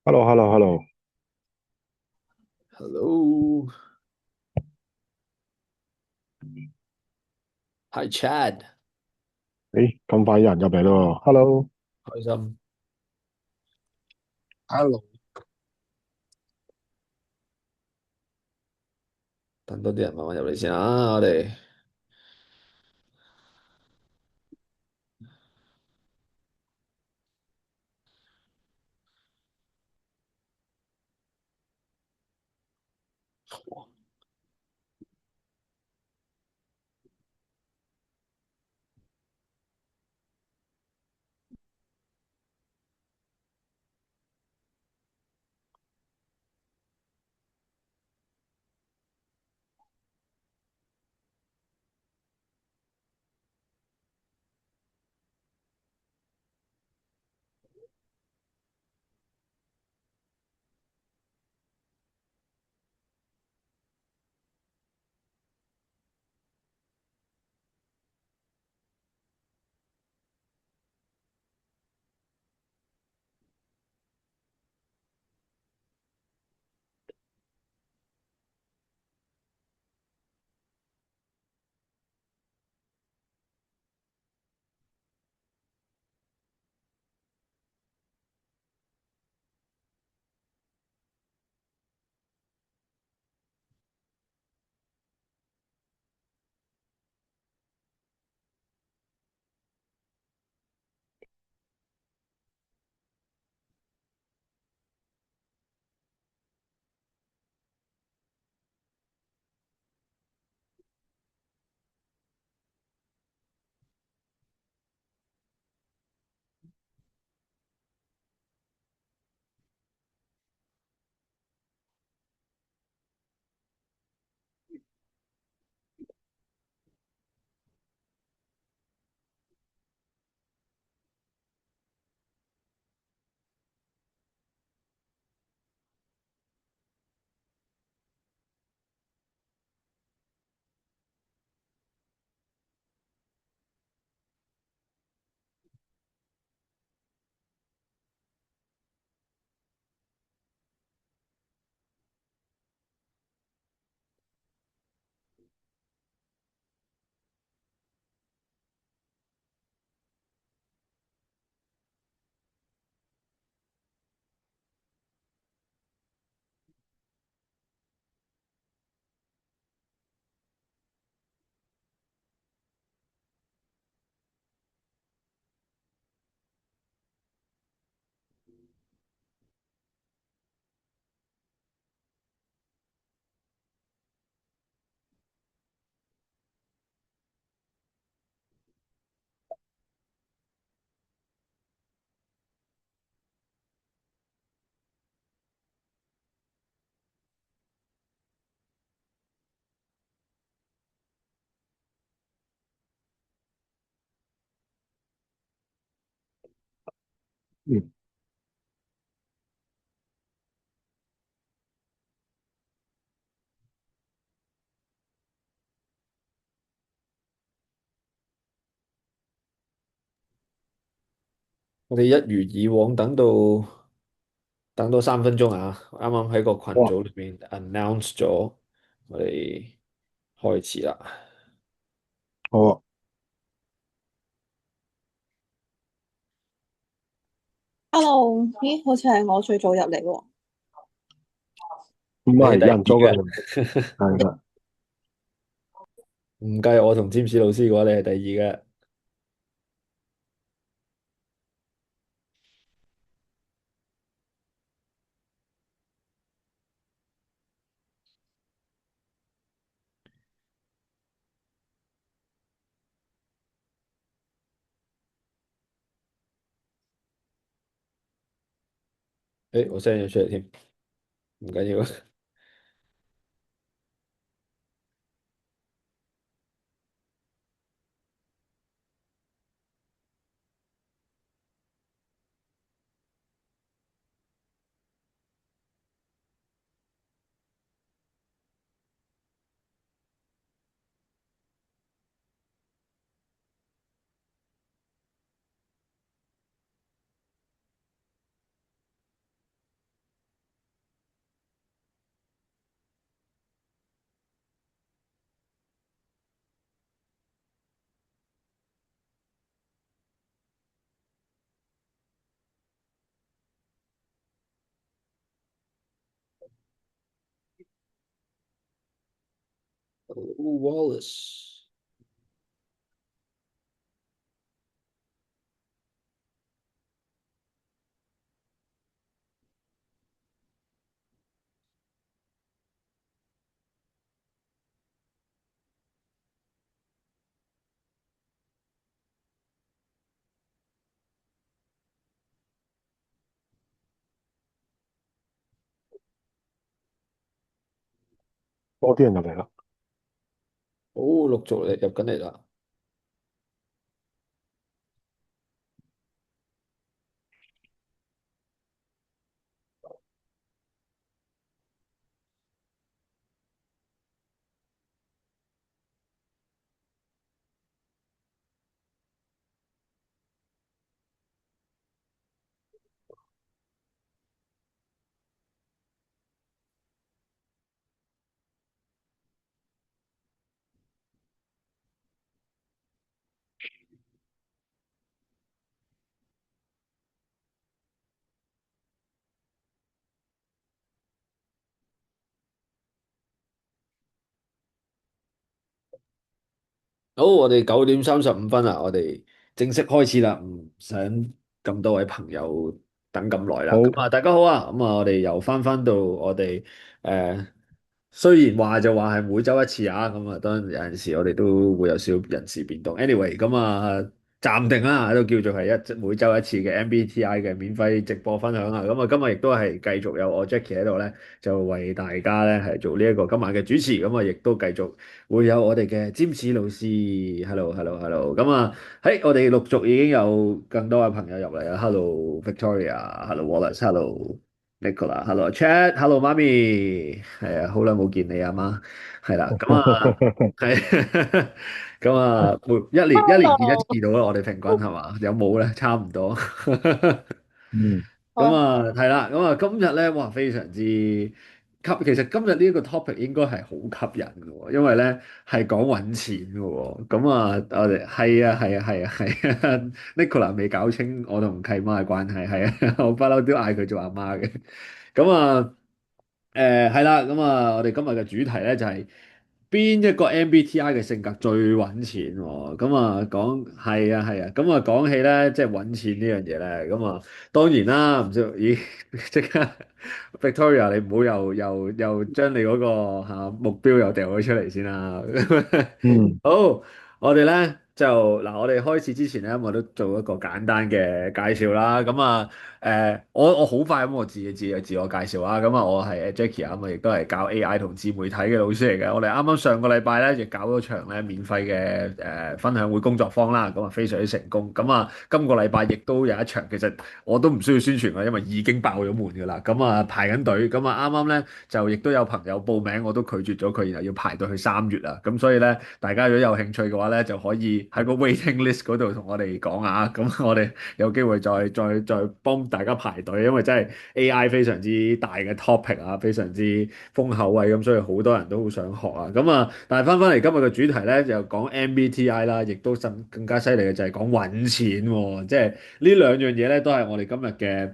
h e l l o h e l l o h e l l o Hello，Hi Chad，誒，咁快有人入嚟咯，Hello，開心。Hello，等多啲人慢慢入嚟先啊！我哋嗯，我哋一如以往等到3分鐘啊！啱啱喺個群好啊，組裏邊 announce 咗，我哋開始啦。好啊，Hello，咦，好似係我最早入嚟喎。唔係，你係第有人二嘅，做嘅，係啦，唔計我同詹士老師嘅話，你係第二嘅。誒，我 send 咗出嚟添，唔緊要啊。Wallace。多啲人入嚟啦。好，陸續嚟入緊嚟啦。好，我哋9:35啊，我哋正式開始啦，唔想咁多位朋友等咁耐啦。咁好，啊，大家好啊，咁啊，我哋又翻到我哋誒，雖然話就話係每週一次啊，咁啊，當然有陣時我哋都會有少人事變動。anyway，咁啊，暫定啦，都叫做係每週一次嘅 MBTI 嘅免費直播分享啊。咁啊，今日亦都係繼續有我 Jackie 喺度咧，就為大家咧係做呢一個今晚嘅主持。咁啊，亦都繼續會有我哋嘅占士老師，hello，hello，hello。咁啊，喺我哋陸續已經有更多嘅朋友入嚟啦，hello Victoria，hello Wallace，hello Nicola，hello Chat，hello 媽咪，係啊，好耐冇見你阿媽，係啦，咁啊，係，咁啊，一年見一 Hello，次到啦，我哋平均係嘛？有冇咧？差唔多。嗯，咁好，啊，係啦，咁啊，今日咧，哇，非常之其實今日呢一個 topic 應該係好吸引嘅喎，因為咧係講揾錢嘅喎。咁啊，我哋係啊，Nicola 未搞清我同契媽嘅關係，係啊，我不嬲都嗌佢做阿媽嘅。咁啊，係啦，咁啊，我哋今日嘅主題咧就係邊一個 MBTI 嘅性格最揾錢喎？咁啊，係啊，咁啊，講起咧，即係揾錢呢樣嘢咧，咁啊，當然啦，唔知咦，即刻 Victoria，你唔好又將你嗰個目標又掉咗出嚟先啦。嗯，好，我哋咧就嗱，我哋開始之前咧，我都做一個簡單嘅介紹啦。咁啊，我好快咁，我自我介紹啊。咁啊，我係 Jackie 啊，咁啊，亦都係教 AI 同自媒體嘅老師嚟嘅。我哋啱啱上個禮拜咧，亦搞咗場咧免費嘅分享會工作坊啦。咁啊，非常之成功。咁啊，今個禮拜亦都有一場，其實我都唔需要宣傳㗎，因為已經爆咗門㗎啦。咁啊，排緊隊。咁啊，啱啱咧就亦都有朋友報名，我都拒絕咗佢，然後要排隊去3月啊。咁所以咧，大家如果有興趣嘅話咧，就可以喺個 waiting list 嗰度同我哋講啊。咁我哋有機會再幫大家排隊，因為真係 AI 非常之大嘅 topic 啊，非常之豐厚位咁，所以好多人都好想學啊。咁啊，但係翻嚟今日嘅主題咧，就講 MBTI 啦，亦都更加犀利嘅就係講揾錢喎，即係呢兩樣嘢咧，都係我哋今日嘅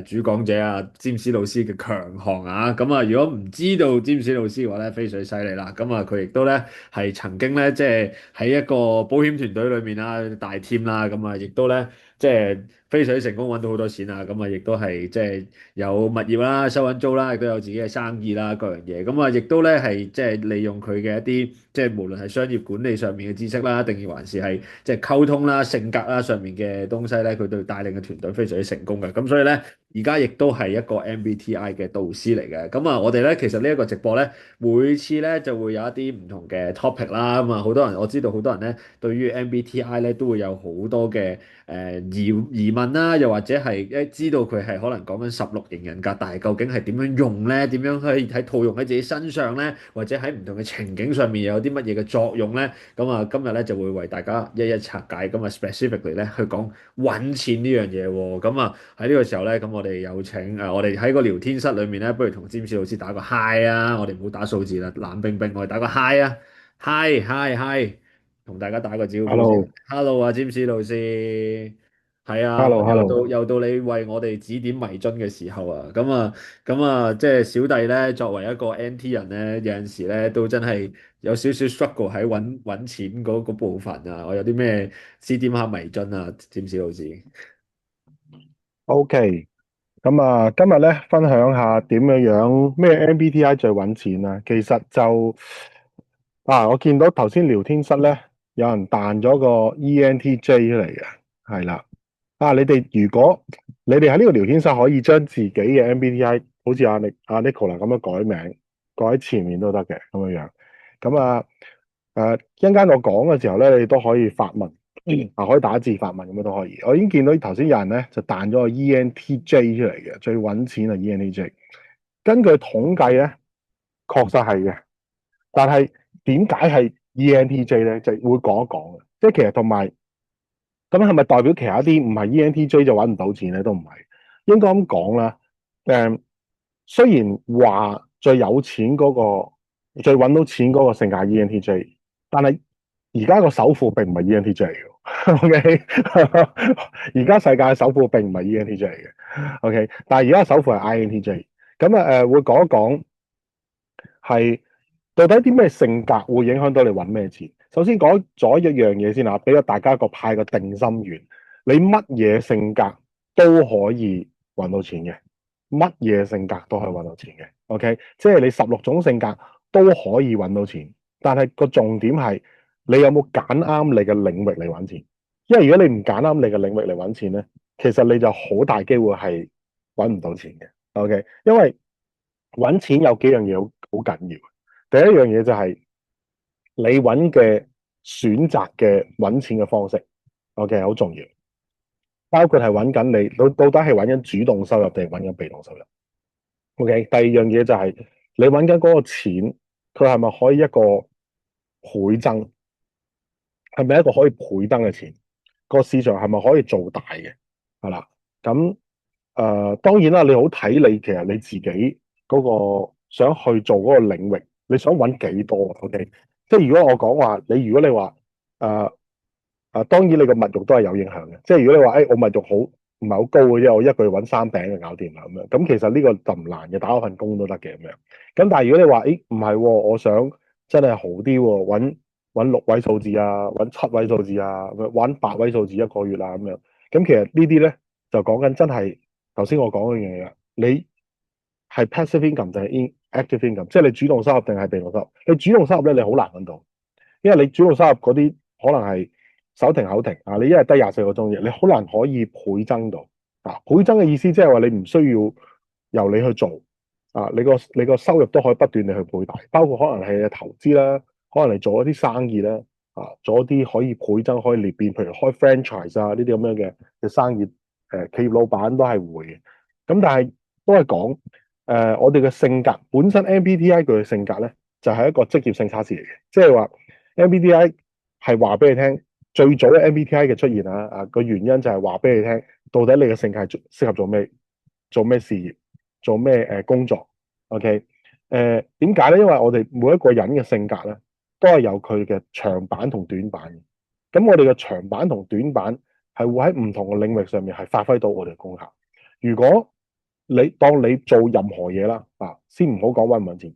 主講者啊，詹士老師嘅強項啊。咁啊，如果唔知道詹士老師嘅話咧，非常犀利啦。咁啊，佢亦都咧係曾經咧，即係喺一個保險團隊裏面啦，大 team 啦，咁啊，亦都咧即係非常之成功，揾到好多錢啊。咁啊，亦都係即係有物業啦，收緊租啦，亦都有自己嘅生意啦，各樣嘢。咁啊，亦都咧係即係利用佢嘅一啲即係無論係商業管理上面嘅知識啦，定係還是係即係溝通啦、性格啦上面嘅東西咧，佢對帶領嘅團隊非常之成功嘅。咁所以咧，而家亦都係一個 MBTI 嘅導師嚟嘅。咁啊，我哋咧其實呢一個直播咧，每次咧就會有一啲唔同嘅 topic 啦。咁啊，好多人我知道好多人咧對於 MBTI 咧都會有好多嘅疑問啦，又或者係知道佢係可能講緊16型人格，但係究竟係點樣用咧？點樣可以喺套用喺自己身上咧？或者喺唔同嘅情景上面又有啲乜嘢嘅作用咧？咁啊，今日咧就會為大家一一拆解，咁啊 specifically 咧去講揾錢呢樣嘢喎。咁啊喺呢個時候咧，咁我哋有請我哋喺個聊天室裏面咧，不如同詹士老師打個 hi 啊！我哋唔好打數字啦，冷冰冰，我哋打個 hi 啊，hi hi hi，同大家打個招呼先。Hello，Hello 啊，詹士老師。係啊，Hello 又 Hello，到又到你為我哋指點迷津嘅時候啊！咁啊，即係小弟咧，作為一個 NT 人咧，有陣時咧都真係有少少 struggle 喺揾錢嗰部分啊！我有啲咩指點下迷津啊，占士老師。OK，咁啊，今日咧分享下點樣樣咩 MBTI 最揾錢啊？其實就我見到頭先聊天室咧有人彈咗個 ENTJ 出嚟嘅，係啦。如果你哋喺呢個聊天室可以將自己嘅 MBTI 好似阿 Nicola 咁樣改名，改喺前面都得嘅咁樣樣。咁一陣間我講嘅時候咧，你都可以發問，可以打字發問咁樣都可以。我已經見到頭先有人咧就彈咗個 ENTJ 出嚟嘅，最揾錢係 ENTJ。根據統計咧，確實係嘅。但係點解係 ENTJ 咧？就會講一講嘅。即係其實同埋咁係咪代表其他啲唔係 ENTJ 就揾唔到錢咧？都唔係，應該咁講啦。雖然話最有錢嗰個、最揾到錢嗰個性格係 ENTJ，但係而家個首富並唔係 ENTJ 嚟嘅。OK，而家世界嘅首富並唔係 ENTJ 嚟嘅。OK，但係而家首富係 INTJ。咁會講一講係到底啲咩性格會影響到你揾咩錢。首先講咗一樣嘢先啊，俾咗大家派個定心丸。你乜嘢性格都可以揾到錢嘅，乜嘢性格都可以揾到錢嘅。OK，即係你16種性格都可以揾到錢，但係個重點係你有冇揀啱你嘅領域嚟揾錢。因為如果你唔揀啱你嘅領域嚟揾錢咧，其實你就好大機會係揾唔到錢嘅。OK，因為揾錢有幾樣嘢好緊要。第一樣嘢就係你揾嘅選擇嘅揾錢嘅方式，OK，好重要。包括係揾緊你到底係揾緊主動收入定係揾緊被動收入。OK，第二樣嘢就係你揾緊嗰個錢，佢係咪可以一個倍增？係咪一個可以倍增嘅錢？個市場係咪可以做大嘅？係啦，咁當然啦，你好睇你其實你自己嗰個想去做嗰個領域，你想揾幾多？OK，即係如果我講話，如果你話當然你個物欲都係有影響嘅。即係如果你話我物欲好唔係好高嘅啫，我一個月揾3餅就搞掂啦咁樣。咁其實呢個就唔難嘅，打嗰份工都得嘅咁樣。咁但係如果你話唔係，我想真係好啲喎，揾6位數字啊，揾7位數字啊，揾8位數字一個月啊咁樣。咁其實呢啲咧就講緊真係頭先我講嘅樣嘢，你係 passive income 定係 active income，即係你主動收入定係被動收入。你主動收入咧，你好難揾到，因為你主動收入嗰啲可能係手停口停啊，你一日得24個鐘嘅，你好難可以倍增到啊。倍增嘅意思即係話你唔需要由你去做啊，你個收入都可以不斷地去倍大，包括可能係投資啦，可能你做一啲生意啦，做一啲可以倍增可以裂變，譬如開 franchise 啊呢啲咁樣嘅生意，企業老闆都係會嘅。咁但係都係講我哋嘅性格本身 MBTI 佢嘅性格咧就係一個職業性測試嚟嘅，即係話 MBTI 係話俾你聽，最早嘅 MBTI 嘅出現個原因就係話俾你聽，到底你嘅性格係適合做咩事業，做咩工作。OK，點解咧？因為我哋每一個人嘅性格咧都係有佢嘅長板同短板嘅。咁我哋嘅長板同短板係會喺唔同嘅領域上面係發揮到我哋嘅功效。如果當你做任何嘢啦，先唔好講揾唔揾錢，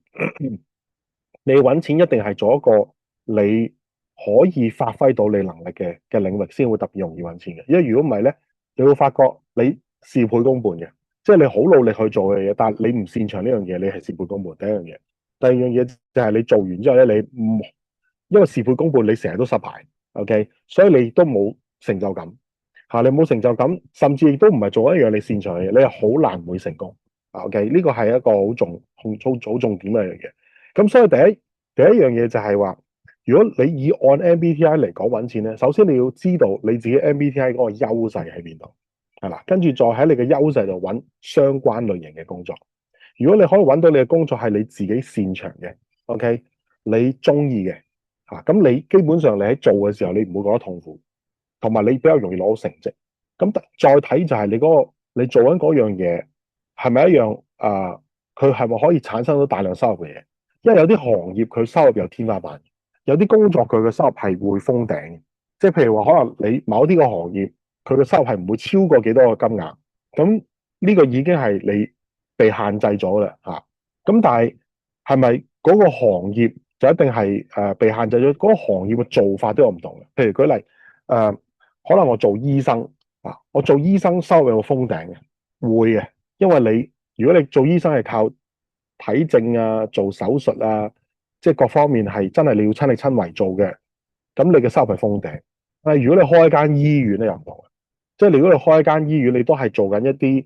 你揾錢一定係做一個你可以發揮到你能力嘅領域，先會特別容易揾錢嘅。因為如果唔係咧，你會發覺你事倍功半嘅，即係你好努力去做嘅嘢，但係你唔擅長呢樣嘢，你係事倍功半。第一樣嘢，第二樣嘢就係你做完之後咧，你唔因為事倍功半，你成日都失敗，OK，所以你都冇成就感。你冇成就感，甚至亦都唔係做一樣你擅長嘅嘢，你係好難會成功。OK，呢個係一個好重點嘅一樣嘢。咁所以第一樣嘢就係話，如果你以按 MBTI 嚟講揾錢咧，首先你要知道你自己 MBTI 嗰個優勢喺邊度，係啦，跟住再喺你嘅優勢度揾相關類型嘅工作。如果你可以揾到你嘅工作係你自己擅長嘅，OK，你中意嘅，咁你基本上你喺做嘅時候，你唔會覺得痛苦。同埋你比較容易攞到成績，咁再睇就係你做緊嗰樣嘢係咪一樣佢係咪可以產生到大量收入嘅嘢？因為有啲行業佢收入有天花板，有啲工作佢嘅收入係會封頂嘅，即係譬如話可能你某啲個行業佢嘅收入係唔會超過幾多個金額。咁呢個已經係你被限制咗啦嚇。咁但係咪嗰個行業就一定係被限制咗？嗰個行業嘅做法都有唔同嘅。譬如舉例可能我做醫生我做醫生收入有封頂嘅，會嘅，因為如果你做醫生係靠睇症啊、做手術啊，即係各方面係真係你要親力親為做嘅，咁你嘅收入係封頂。但係如果你開一間醫院咧又唔同嘅，即係如果你開一間醫院，你都係做緊一啲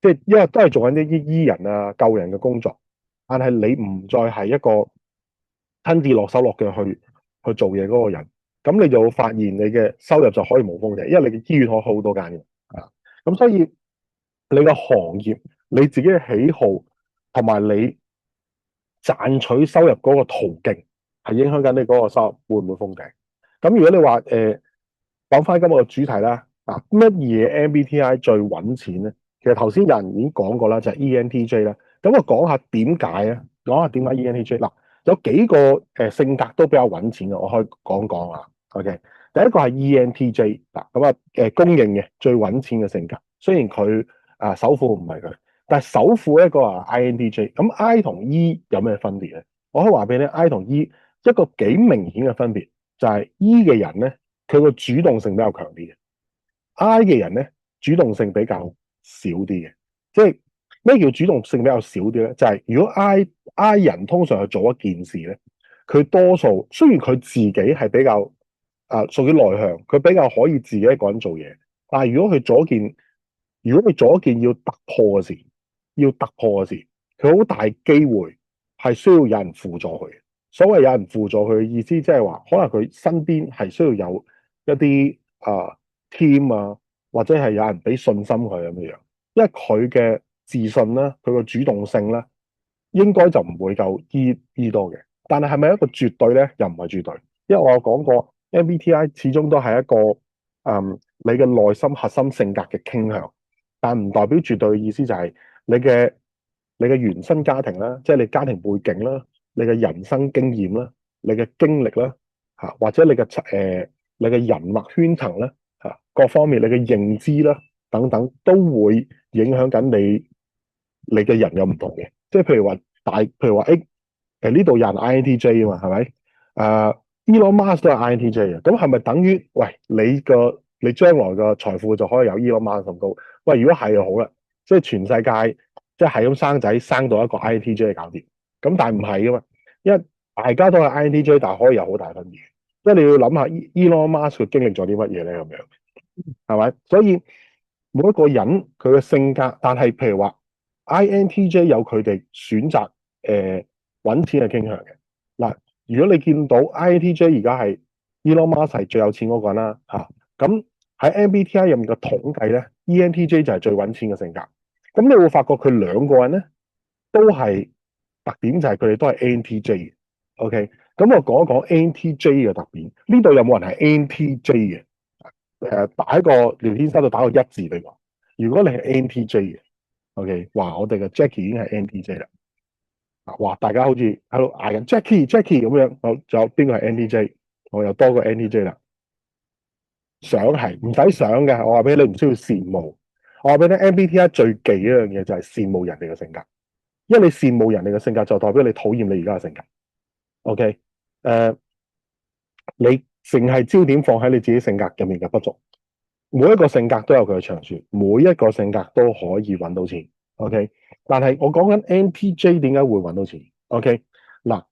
即係因為都係做緊一啲醫人啊、救人嘅工作，但係你唔再係一個親自落手落腳去做嘢嗰個人，咁你就會發現你嘅收入就可以無封頂，因為你嘅醫院可以好多間嘅咁所以你個行業、你自己嘅喜好同埋你賺取收入嗰個途徑，係影響緊你嗰個收入會唔會封頂。咁如果你話講翻今日嘅主題啦，乜嘢 MBTI 最揾錢咧？其實頭先有人已經講過啦，就係 ENTJ 啦。咁我講下點解啊？講下點解 ENTJ 嗱，有幾個性格都比較揾錢嘅，我可以講講啊。OK，第一個係 ENTJ 嗱，咁公認嘅最揾錢嘅性格，雖然佢首富唔係佢，但係首富一個INTJ。咁 I 同 E 有咩分別咧？我可以話俾你聽 ，I 同 E 一個幾明顯嘅分別就係 E 嘅人咧，佢個主動性比較強啲嘅 ，I 嘅人咧主動性比較少啲嘅。即係咩叫主動性比較少啲咧？就係如果 I 人通常去做一件事咧，佢多數雖然佢自己係比較屬於內向，佢比較可以自己一個人做嘢，但係如果佢做一件要突破嘅事，佢好大機會係需要有人輔助佢。所謂有人輔助佢嘅意思，即係話可能佢身邊係需要有一啲team 啊，或者係有人俾信心佢咁樣，因為佢嘅自信啦，佢個主動性啦，應該就唔會夠 E 多嘅。但係咪一個絕對咧？又唔係絕對，因為我有講過 MBTI 始終都係一個你嘅內心核心性格嘅傾向，但唔代表絕對嘅意思就係你嘅原生家庭啦，即係你家庭背景啦，你嘅人生經驗啦，你嘅經歷啦，或者你嘅人脈圈層啦，各方面你嘅認知啦等等，都會影響緊你嘅人有唔同嘅。即係譬如話呢度有人 INTJ 啊嘛，係咪？Elon Musk 都係 INTJ 嘅，咁係咪等於你將來嘅財富就可以有 Elon Musk 咁高？喂，如果係就好啦，即係全世界即係咁生仔生到一個 INTJ 搞掂，咁但係唔係噶嘛，因為大家都係 INTJ，但係可以有好大分別。即係你要諗下 Elon Musk 佢經歷咗啲乜嘢咧，咁樣係咪？所以每一個人佢嘅性格，但係譬如話 INTJ 有佢哋選擇揾錢嘅傾向嘅。嗱，如果你見到 INTJ 而家係 Elon Musk 係最有錢嗰個人啦，咁喺 MBTI 入面嘅統計咧，ENTJ 就係最揾錢嘅性格。咁你會發覺佢兩個人咧都係特點，就係佢哋都係 ANTJ。OK，咁我講一講 ANTJ 嘅特點。呢度有冇人係 ANTJ 嘅？打喺個聊天室度打個一字俾我。如果你係 ANTJ 嘅 ，OK，哇，我哋嘅 Jackie 已經係 ANTJ 啦。哇，大家好似喺度嗌緊 Jackie 咁樣。好，仲有邊個係 ANTJ？我又多個 ANTJ 啦。想係唔使想嘅，我話俾你，唔需要羨慕。我話俾你聽 MBTI 最忌一樣嘢就係羨慕人哋嘅性格，因為你羨慕人哋嘅性格就代表你討厭你而家嘅性格。OK，你淨係焦點放喺你自己性格入面嘅不足。每一個性格都有佢嘅長處，每一個性格都可以揾到錢。OK，但係我講緊 NTJ 點解會揾到錢？OK，嗱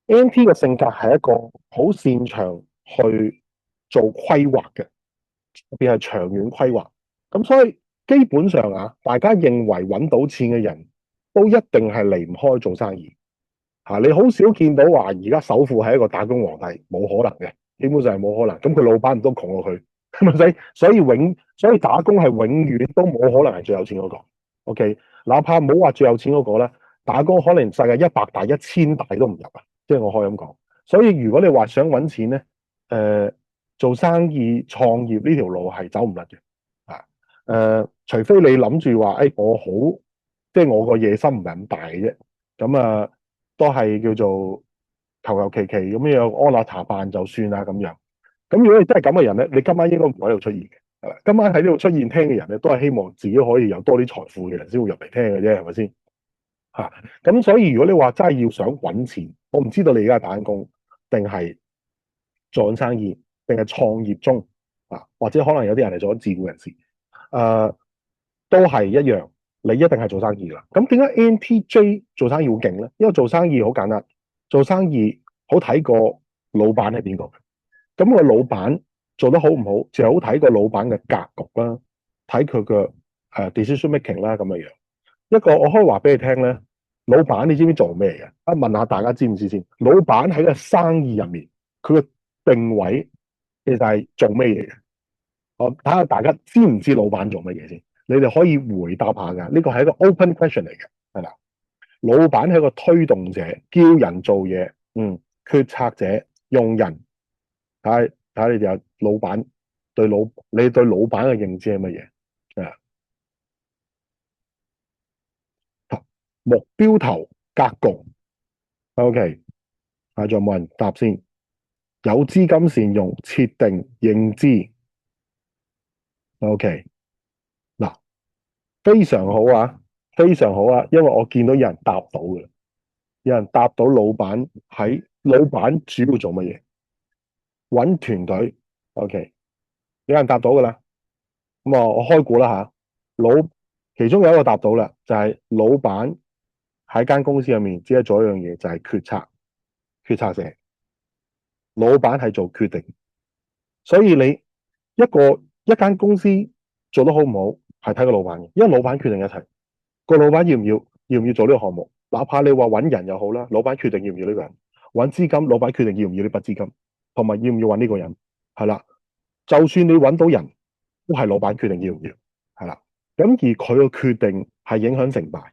，NT 嘅性格係一個好擅長去做規劃嘅，特別係長遠規劃。咁所以基本上大家認為揾到錢嘅人都一定係離唔開做生意。你好少見到話而家首富係一個打工皇帝，冇可能嘅，基本上係冇可能。咁佢老闆唔都窮過佢，係咪先？所以打工係永遠都冇可能係最有錢嗰個。OK， 哪怕唔好話最有錢嗰個咧，打工可能世界100大、1000大都唔入啊！即係我可以咁講。所以如果你話想揾錢咧，做生意創業呢條路係走唔甩嘅。除非你諗住話，即係我個野心唔係咁大嘅啫。咁都係叫做求其咁樣安樂茶飯就算啦咁樣。咁如果你真係咁嘅人咧，你今晚應該唔喺度出現嘅。係啦，今晚喺呢度出現聽嘅人咧，都係希望自己可以有多啲財富嘅人先會入嚟聽嘅啫，係咪先？咁所以如果你話真係要想揾錢，我唔知道你而家係打緊工，定係做緊生意，定係創業中或者可能有啲人係做緊自僱人士，都係一樣，你一定係做生意㗎啦。咁點解 NTJ 做生意好勁咧？因為做生意好簡單，做生意好睇個老闆係邊個。咁個老闆做得好唔好，就係好睇個老闆嘅格局啦，睇佢嘅decision making 啦咁嘅樣。一個我可以話俾你聽咧，老闆你知唔知做咩嘅？問下大家知唔知先？老闆喺個生意入面，佢嘅定位其實係做咩嘢嘅？我睇下大家知唔知老闆做乜嘢先？你哋可以回答下㗎。呢個係一個 open question 嚟嘅，係啦。老闆係一個推動者，叫人做嘢，決策者，用人。睇下你哋有老闆你對老闆嘅認知係乜嘢？目標頭格局 ，OK， 仲有冇人答先？有資金善用，設定認知 ，OK， 嗱，非常好啊，非常好啊，因為我見到有人答到嘅，有人答到老闆主要做乜嘢？揾團隊 ，OK， 有人答到噶啦，咁我開估啦吓，其中有一個答到啦，就係老闆喺間公司入面只係做一樣嘢，就係決策者。老闆係做決定，所以你一間公司做得好唔好，係睇個老闆嘅，因為老闆決定一切。個老闆要唔要做呢個項目，哪怕你話揾人又好啦，老闆決定要唔要呢個人，揾資金，老闆決定要唔要呢筆資金，同埋要唔要揾呢個人，係啦。就算你揾到人，都係老闆決定要唔要，係啦。咁而佢個決定係影響成敗。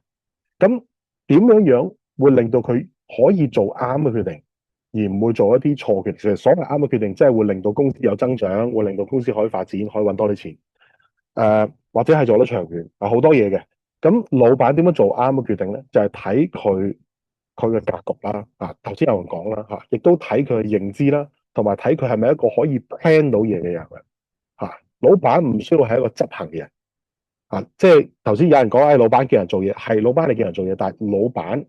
咁點樣會令到佢可以做啱嘅決定，而唔會做一啲錯嘅？其實所謂啱嘅決定，即係會令到公司有增長，會令到公司可以發展，可以揾多啲錢。或者係做得長遠，好多嘢嘅。咁老闆點樣做啱嘅決定咧？就係睇佢嘅格局啦。頭先有人講啦，亦都睇佢嘅認知啦，同埋睇佢係咪一個可以 plan 到嘢嘅人。老闆唔需要係一個執行嘅人。即係頭先有人講，老闆叫人做嘢，係老闆你叫人做嘢，但係老闆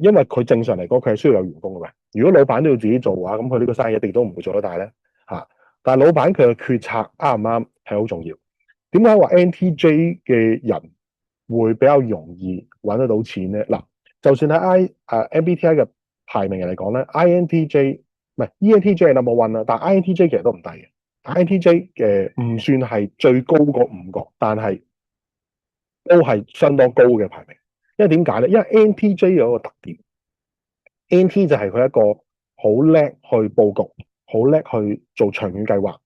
因為佢正常嚟講，佢係需要有員工嘅嘛。如果老闆都要自己做嘅話，咁佢呢個生意一定都唔會做得大咧。但係老闆佢嘅決策啱唔啱係好重要。點解話 NTJ 嘅人會比較容易揾得到錢咧？嗱，就算喺MBTI 嘅排名嚟講咧，INTJ 唔係 ENTJ 係 number one 啦，但係 INTJ 其實都唔低嘅。INTJ 唔算係最高嗰5個，但係都係相當高嘅排名。因為點解咧？因為 NTJ 有一個特點，NT 就係佢一個好叻去佈局，好叻去做長遠計劃，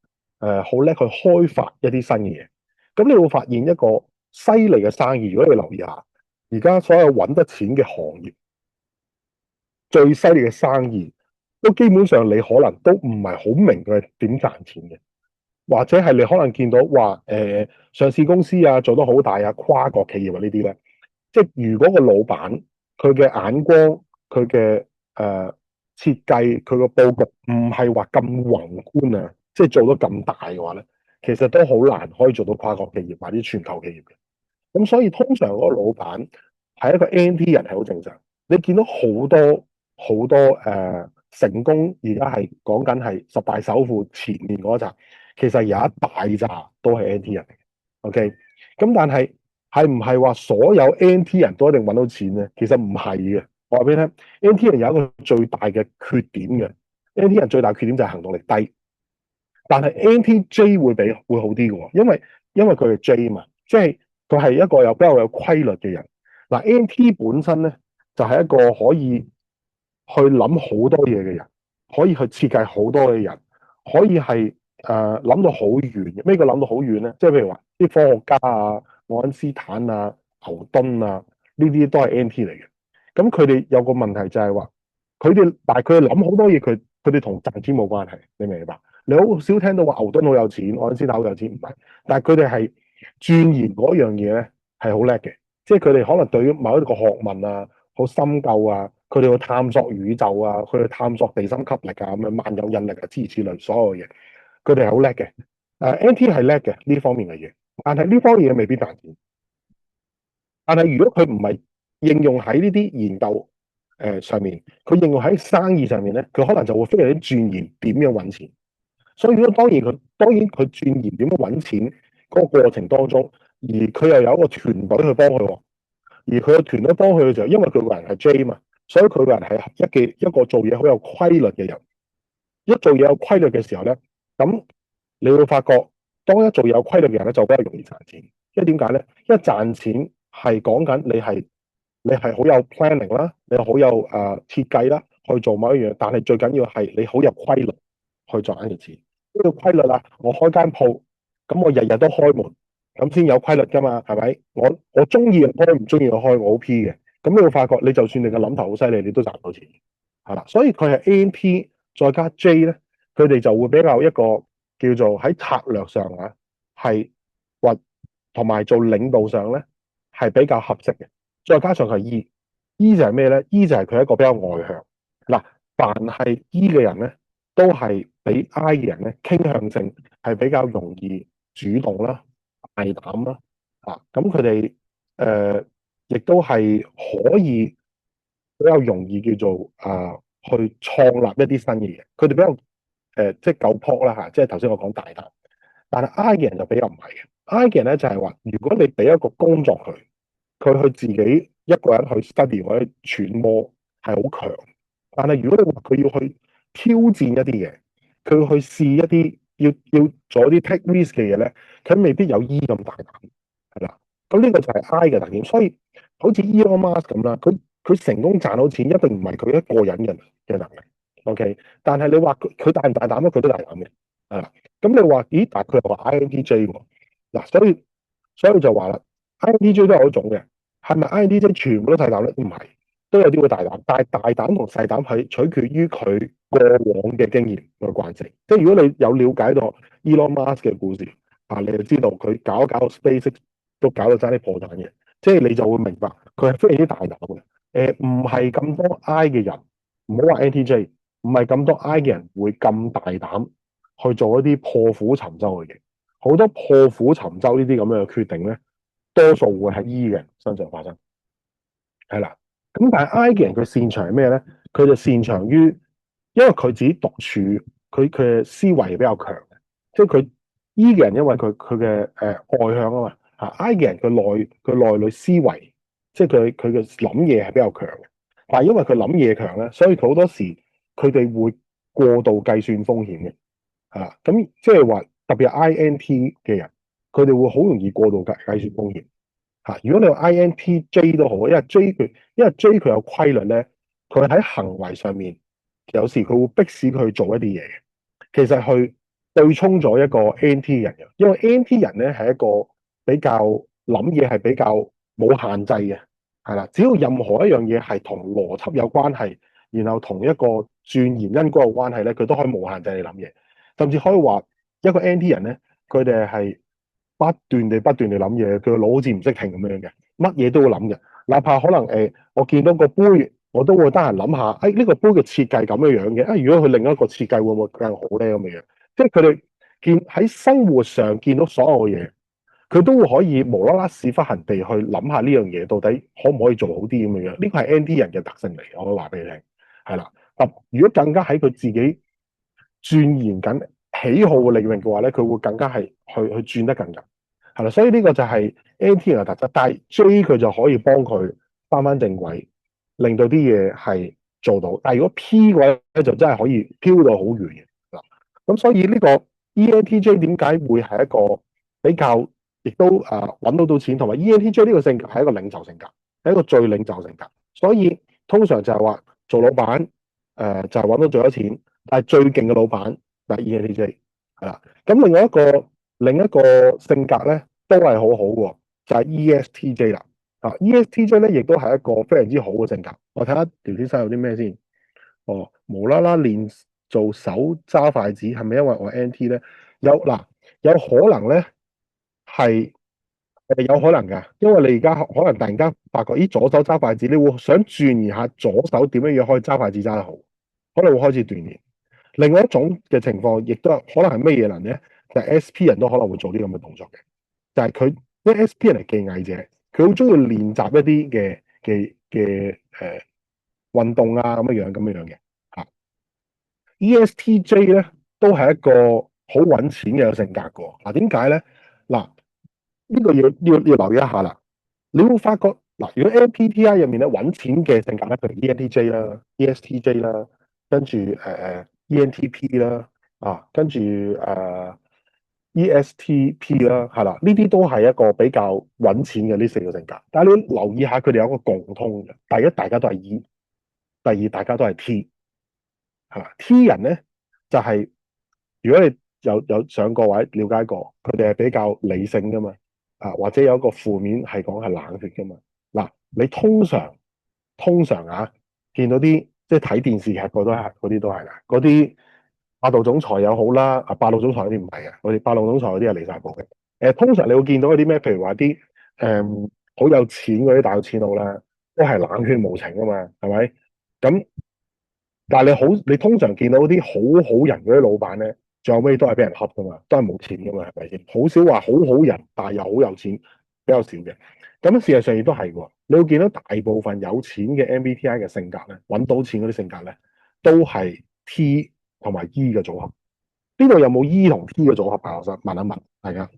好叻去開發一啲新嘅嘢。咁你會發現一個犀利嘅生意，如果你留意下，而家所有揾得錢嘅行業，最犀利嘅生意，都基本上你可能都唔係好明佢係點賺錢嘅，或者係你可能見到話上市公司做得好大跨國企業呢啲咧，即係如果個老闆佢嘅眼光、佢嘅設計、佢個佈局唔係話咁宏觀即係做得咁大嘅話咧，其實都好難可以做到跨國企業或者全球企業嘅。咁所以通常嗰個老闆係一個 NT 人係好正常。你見到好多成功而家係講緊係10大首富前面嗰一集，其實有一大紮都係 NT 人嚟嘅。OK， 咁但係唔係話所有 NT 人都一定揾到錢咧？其實唔係嘅。我話俾你聽，NT 人有一個最大嘅缺點嘅。NT 人最大缺點就係行動力低。但係 NTJ 會好啲嘅喎，因為佢係 J 嘛，即係佢係一個比較有規律嘅人。NT 本身咧就係一個可以去諗好多嘢嘅人，可以去設計好多嘅人，可以係諗到好遠嘅。咩叫諗到好遠咧？即係譬如話啲科學家愛因斯坦牛頓呢啲都係 NT 嚟嘅。咁佢哋有個問題就係話，但係佢哋諗好多嘢，佢哋同賺錢冇關係，你明唔明白？你好少聽到話牛頓好有錢，愛因斯坦好有錢，唔係，但係佢哋係鑽研嗰樣嘢咧，係好叻嘅。即係佢哋可能對於某一個學問好深究佢哋去探索宇宙佢去探索地心吸力咁樣萬有引力諸如此類所有嘢，佢哋係好叻嘅。NT 係叻嘅呢方面嘅嘢，但係呢方面嘅未必賺錢。但係如果佢唔係應用喺呢啲研究上面，佢應用喺生意上面咧，佢可能就會非常之鑽研點樣揾錢。所以如果當然佢鑽研點樣揾錢嗰個過程當中，而佢又有一個團隊去幫佢喎，而佢個團隊幫佢嘅時候，因為佢個人係 J 嘛，所以佢個人係一個做嘢好有規律嘅人。一做嘢有規律嘅時候咧，咁你會發覺，當一做嘢有規律嘅人咧，就比較容易賺錢。因為點解咧？因為賺錢係講緊你係好有 planning 啦，你好有設計啦，去做某一樣。但係最緊要係你好有規律去賺呢件錢。呢個規律啦，我開間鋪，咁我日日都開門，咁先有規律噶嘛，係咪？我中意開，唔中意開，我 OK 嘅。咁你會發覺，你就算你個諗頭好犀利，你都賺到錢，係啦。所以佢係 ANT 再加 J 咧，佢哋就會比較一個叫做喺策略上啊，係或同埋做領導上咧係比較合適嘅。再加上佢係 E 就係咩咧？E 就係佢一個比較外向。嗱，凡係 E 嘅人咧，都係比 I 嘅人咧傾向性係比較容易主動啦、大膽啦，咁佢哋亦都係可以比較容易叫做去創立一啲新嘅嘢。佢哋比較即係夠撲啦嚇，即係頭先我講大膽。但係 I 嘅人就比較唔係嘅。I 嘅人咧就係話，如果你俾一個工作佢去自己一個人去 study 或者揣摩係好強。但係如果你話佢要去挑戰一啲嘢，佢要去試一啲要做一啲 take risk 嘅嘢咧，佢未必有 E 咁大膽，係啦。咁呢個就係 I 嘅特點。所以好似 Elon Musk 咁啦，佢成功賺到錢一定唔係佢一個人嘅能力。OK，但係你話佢大唔大膽咧？佢都大膽嘅，係啦。咁你話咦？但係佢又話 INTJ 喎，嗱，所以就話啦，INTJ 都有一種嘅，係咪 INTJ 全部都大膽咧？唔係。都有啲會大膽，但係大膽同細膽係取決於佢過往嘅經驗嘅慣性。即係如果你有了解到 Elon Musk 嘅故事你就知道佢搞一搞 SpaceX 都搞到差啲破產嘅，即係你就會明白佢係非常之大膽嘅。唔係咁多 I 嘅人，唔好話 NTJ，唔係咁多 I 嘅人會咁大膽去做一啲破釜沉舟嘅嘢。好多破釜沉舟呢啲咁樣嘅決定咧，多數會喺 E 嘅人身上發生，係啦。咁但係 I 嘅人佢擅長係咩咧？佢就擅長於，因為佢自己獨處，佢嘅思維比較強嘅，即係佢 E 嘅人因為佢嘅外向啊嘛，I 嘅人佢內裏思維，即係佢嘅諗嘢係比較強嘅。但係因為佢諗嘢強咧，所以佢好多時佢哋會過度計算風險嘅，咁即係話特別係 INT 嘅人，佢哋會好容易過度計算風險。如果你話 INTJ 都好，因為 J 佢有規律咧，佢喺行為上面有時佢會迫使佢去做一啲嘢嘅，其實去對沖咗一個 NT 人嘅，因為 NT 人咧係一個比較諗嘢係比較冇限制嘅，係啦，只要任何一樣嘢係同邏輯有關係，然後同一個鑽研因果有關係咧，佢都可以無限制你諗嘢，甚至可以話一個 NT 人咧，佢哋係不斷地諗嘢，佢個腦好似唔識停咁樣嘅，乜嘢都會諗嘅。哪怕可能我見到個杯，我都會得閒諗下，呢個杯嘅設計咁樣樣嘅，如果佢另一個設計會唔會更好咧咁樣？即係佢哋喺生活上見到所有嘢，佢都會可以無啦啦屎忽痕地去諗下呢樣嘢到底可唔可以做好啲咁樣樣。呢個係 NT 人嘅特性嚟，我可以話俾你聽，係啦。如果更加喺佢自己鑽研緊喜好嘅領域嘅話咧，佢會更加係去轉得更緊，係啦。所以呢個就係 NT 人嘅特質，但係 J 佢就可以幫佢翻正軌，令到啲嘢係做到。但係如果 P 嘅話咧，就真係可以飄到好遠嘅嗱。咁所以呢個 ENTJ 點解會係一個比較亦都揾到錢，同埋 ENTJ 呢個性格係一個領袖性格，係一個最領袖性格。所以通常就係話做老闆就係揾到最多錢。但係最勁嘅老闆就係 ENTJ 係啦，咁另一個性格咧都係好好嘅，就係 ESTJ 啦。ESTJ 咧亦都係一個非常之好嘅性格。我睇下條先生有啲咩先。無啦啦練做手揸筷子，係咪因為我 NT 咧？有可能咧係有可能㗎，因為你而家可能突然間發覺，咦，左手揸筷子，你會想鑽研下左手點樣可以揸筷子揸得好，可能會開始鍛鍊。另外一種嘅情況，亦都可能係咩嘢能咧？就但係 SP 人都可能會做啲咁嘅動作嘅，就係佢，因為 SP 人係技藝者，佢好中意練習一啲嘅運動啊咁樣嘅嚇。ESTJ 咧都係一個好揾錢嘅性格嘅嗱，點解咧？嗱，呢個要留意一下啦。你會發覺嗱，如果 MBTI 入面咧揾錢嘅性格咧，譬如 ENTJ 啦、ESTJ 啦，跟住ENTP 啦，跟住ESTP 啦，係啦，呢啲都係一個比較揾錢嘅呢四個性格。但係你要留意下，佢哋有一個共通嘅，第一大家都係 E，第二大家都係 T，係嘛？T 人咧就係、如果你有上過或者了解過，佢哋係比較理性噶嘛，或者有一個負面係講係冷血噶嘛。嗱，你通常見到啲即係睇電視劇嗰啲都係啦，嗰啲霸道總裁又好啦，霸道總裁嗰啲唔係嘅，我哋霸道總裁嗰啲係離晒譜嘅。通常你會見到嗰啲咩，譬如話啲好有錢嗰啲大有錢佬啦，都係冷血無情噶嘛，係咪？咁但係你通常見到啲好好人嗰啲老闆咧，最後尾都係俾人恰噶嘛，都係冇錢噶嘛，係咪先？好少話好好人，但係又好有錢，比較少嘅。咁事實上亦都係喎，你會見到大部分有錢嘅 MBTI 嘅性格咧，揾到錢嗰啲性格咧，都係 T 同埋 E 嘅組合。呢度有冇 E 同 T 嘅組合啊？我想問一問大家。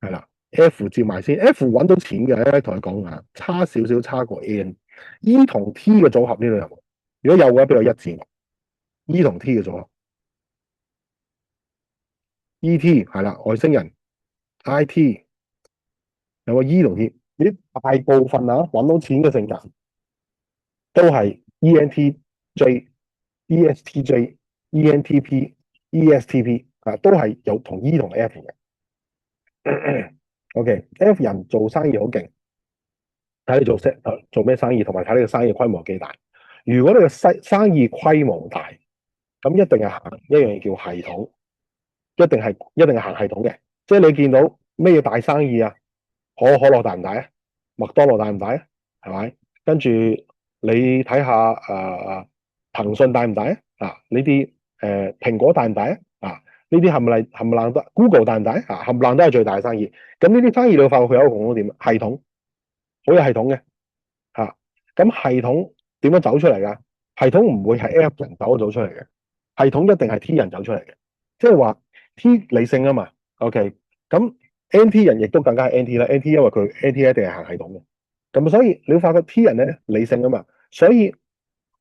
係啦，F 接埋先，F 揾到錢嘅，同佢講下，差少少差過 N。E 同 T 嘅組合呢度有冇？如果有嘅話，俾我一字我。E 同 T 嘅組合，ET 係啦，外星人，IT 有個 E 同 T，呢大部分揾到錢嘅性格都係 ENTJ、ESTJ、ENTP、ESTP 都係有同 E 同 F 嘅。OK，F 人做生意好勁，睇你做咩生意，同埋睇你嘅生意規模幾大。如果你嘅生意規模大，咁一定係行一樣嘢叫系統，一定係行系統嘅。即係你見到咩嘢大生意啊？可口可樂大唔大啊？麥當勞大唔大啊？係咪？跟住你睇下騰訊大唔大啊？呢啲蘋果大唔大啊？呢啲冚唪唥都 Google 大唔大啊？冚唪唥都係最大嘅生意。咁呢啲生意你會發覺佢有一個共同點，系統好有系統嘅嚇。咁系統點樣走出嚟㗎？系統唔會係 F 人走出嚟嘅，系統一定係 T 人走出嚟嘅。即係話 T 理性啊嘛。OK，咁 NT 人亦都更加係 NT 啦。NT 因為佢 NT 一定係行系統嘅。咁所以你會發覺 T 人咧理性啊嘛。所以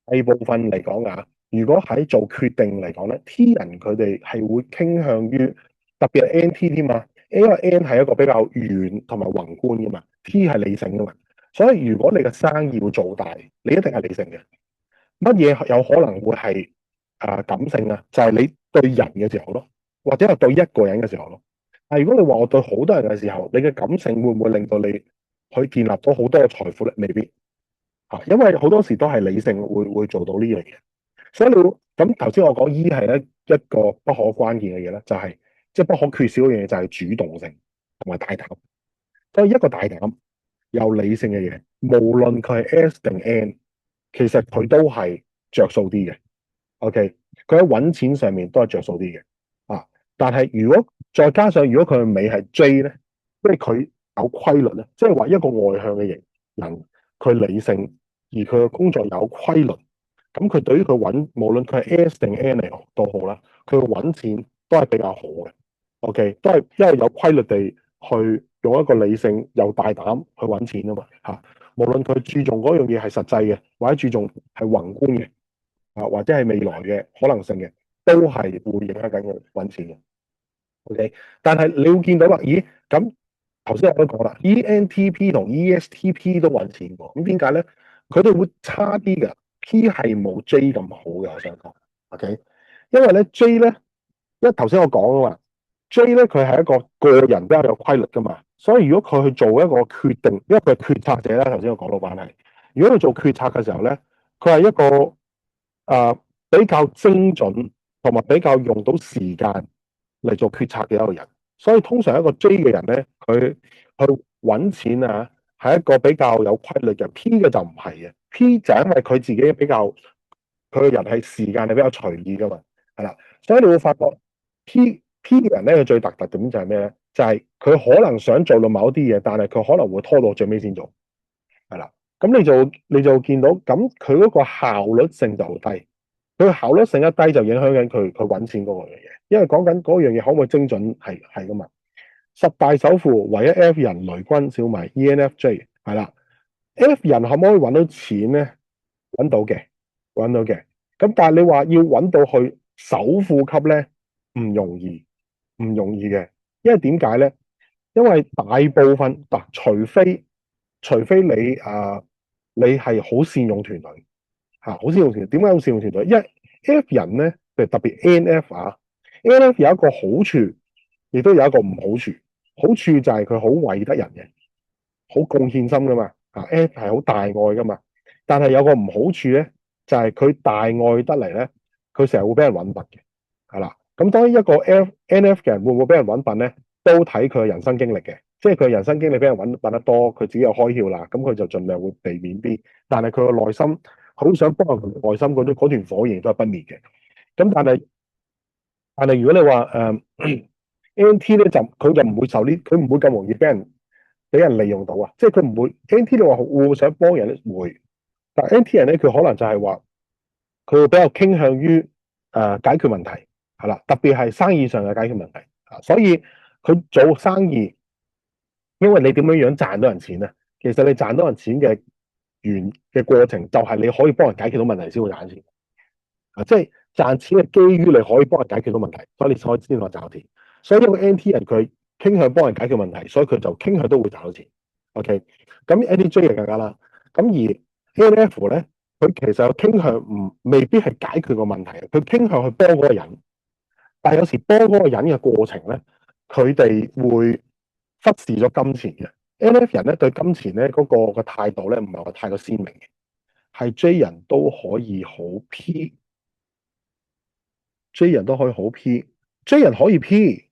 大部分嚟講如果喺做決定嚟講咧，T 人佢哋係會傾向於特別係 NT 添嘛。因為 N 係一個比較遠同埋宏觀噶嘛，T 係理性噶嘛。所以如果你嘅生意要做大，你一定係理性嘅。乜嘢有可能會係感性啊？就係你對人嘅時候咯，或者係對一個人嘅時候咯。但係如果你話我對好多人嘅時候，你嘅感性會唔會令到你去建立到好多嘅財富咧？未必因為好多時都係理性會做到呢樣嘢。所以你咁頭先我講 E 係一個不可關鍵嘅嘢咧，就係即係不可缺少嘅嘢，就係主動性同埋大膽。所以一個大膽有理性嘅嘢，無論佢係 S 定 N，其實佢都係着數啲嘅。OK，佢喺揾錢上面都係着數啲嘅。但係如果再加上如果佢嘅尾係 J 咧，即係佢有規律咧，即係話一個外向嘅人，佢理性而佢嘅工作有規律，咁佢對於佢揾，無論佢係 S 定 N 嚟都好啦，佢揾錢都係比較好嘅。OK，都係因為有規律地去用一個理性又大膽去揾錢啊嘛嚇。無論佢注重嗰樣嘢係實際嘅，或者注重係宏觀嘅或者係未來嘅可能性嘅，都係會影響緊佢揾錢嘅。OK，但係你會見到啦，咦？咁頭先我都講啦，ENTP 同 ESTP 都揾錢喎，咁點解咧？佢哋會差啲嘅，P 係冇 J 咁好嘅，我想講。OK，因為咧 J 咧，因為頭先我講啊嘛，J 咧佢係一個人比較有規律噶嘛，所以如果佢去做一個決定，因為佢係決策者啦，頭先我講老闆係，如果佢做決策嘅時候咧，佢係一個比較精準同埋比較用到時間嚟做決策嘅一個人，所以通常一個 J 嘅人咧，佢去揾錢係一個比較有規律嘅。P 嘅就唔係嘅，P 就因為佢自己比較，佢個人係時間係比較隨意噶嘛，係啦，所以你會發覺 P P 嘅人咧，佢最特點就係咩咧？就係佢可能想做到某一啲嘢，但係佢可能會拖到最尾先做，係啦。咁你就見到咁佢嗰個效率性就好低。佢效率性一低就影響緊佢揾錢嗰個樣嘢，因為講緊嗰樣嘢可唔可以精準係噶嘛？十大首富唯一 F 人雷軍小米 ENFJ 係啦，F 人可唔可以揾到錢咧？揾到嘅，揾到嘅。咁但係你話要揾到去首富級咧，唔容易，唔容易嘅。因為點解咧？因為大部分嗱，除非你係好善用團隊嚇，好善用團隊。點解好善用團隊？因為 F 人咧，譬如特別 NF 啊，NF 有一個好處，亦都有一個唔好處。好處就係佢好為得人嘅，好貢獻心噶嘛。F 係好大愛噶嘛。但係有個唔好處咧，就係佢大愛得嚟咧，佢成日會俾人揾笨嘅，係啦。咁當然一個 NF 嘅人會唔會俾人揾笨咧，都睇佢嘅人生經歷嘅。即係佢人生經歷俾人揾笨得多，佢自己有開竅啦，咁佢就盡量會避免啲。但係佢個內心好想幫人，內心嗰團火焰都係不滅嘅。咁但係如果你話NT 咧，佢就唔會受呢，佢唔會咁容易俾人利用到啊！即係佢唔會 NT 你話會唔會想幫人咧？會，但係 NT 人咧，佢可能就係話佢會比較傾向於解決問題，係啦，特別係生意上嘅解決問題啊。所以佢做生意，因為你點樣賺到人錢咧？其實你賺到人錢嘅過程，就係你可以幫人解決到問題先會賺錢啊！即係賺錢係基於你可以幫人解決到問題，所以你先可以賺到錢。所以一個 NT 人佢傾向幫人解決問題，所以佢就傾向都會賺到錢。OK，咁 NTJ 就更加啦。咁而 NF 咧，佢其實有傾向未必係解決個問題，佢傾向去幫嗰個人。但係有時幫嗰個人嘅過程咧，佢哋會忽視咗金錢嘅。NF 人咧對金錢咧嗰個嘅態度咧唔係話太過鮮明嘅，係 J 人都可以好 P，J 人都可以好 P，J 人可以 P。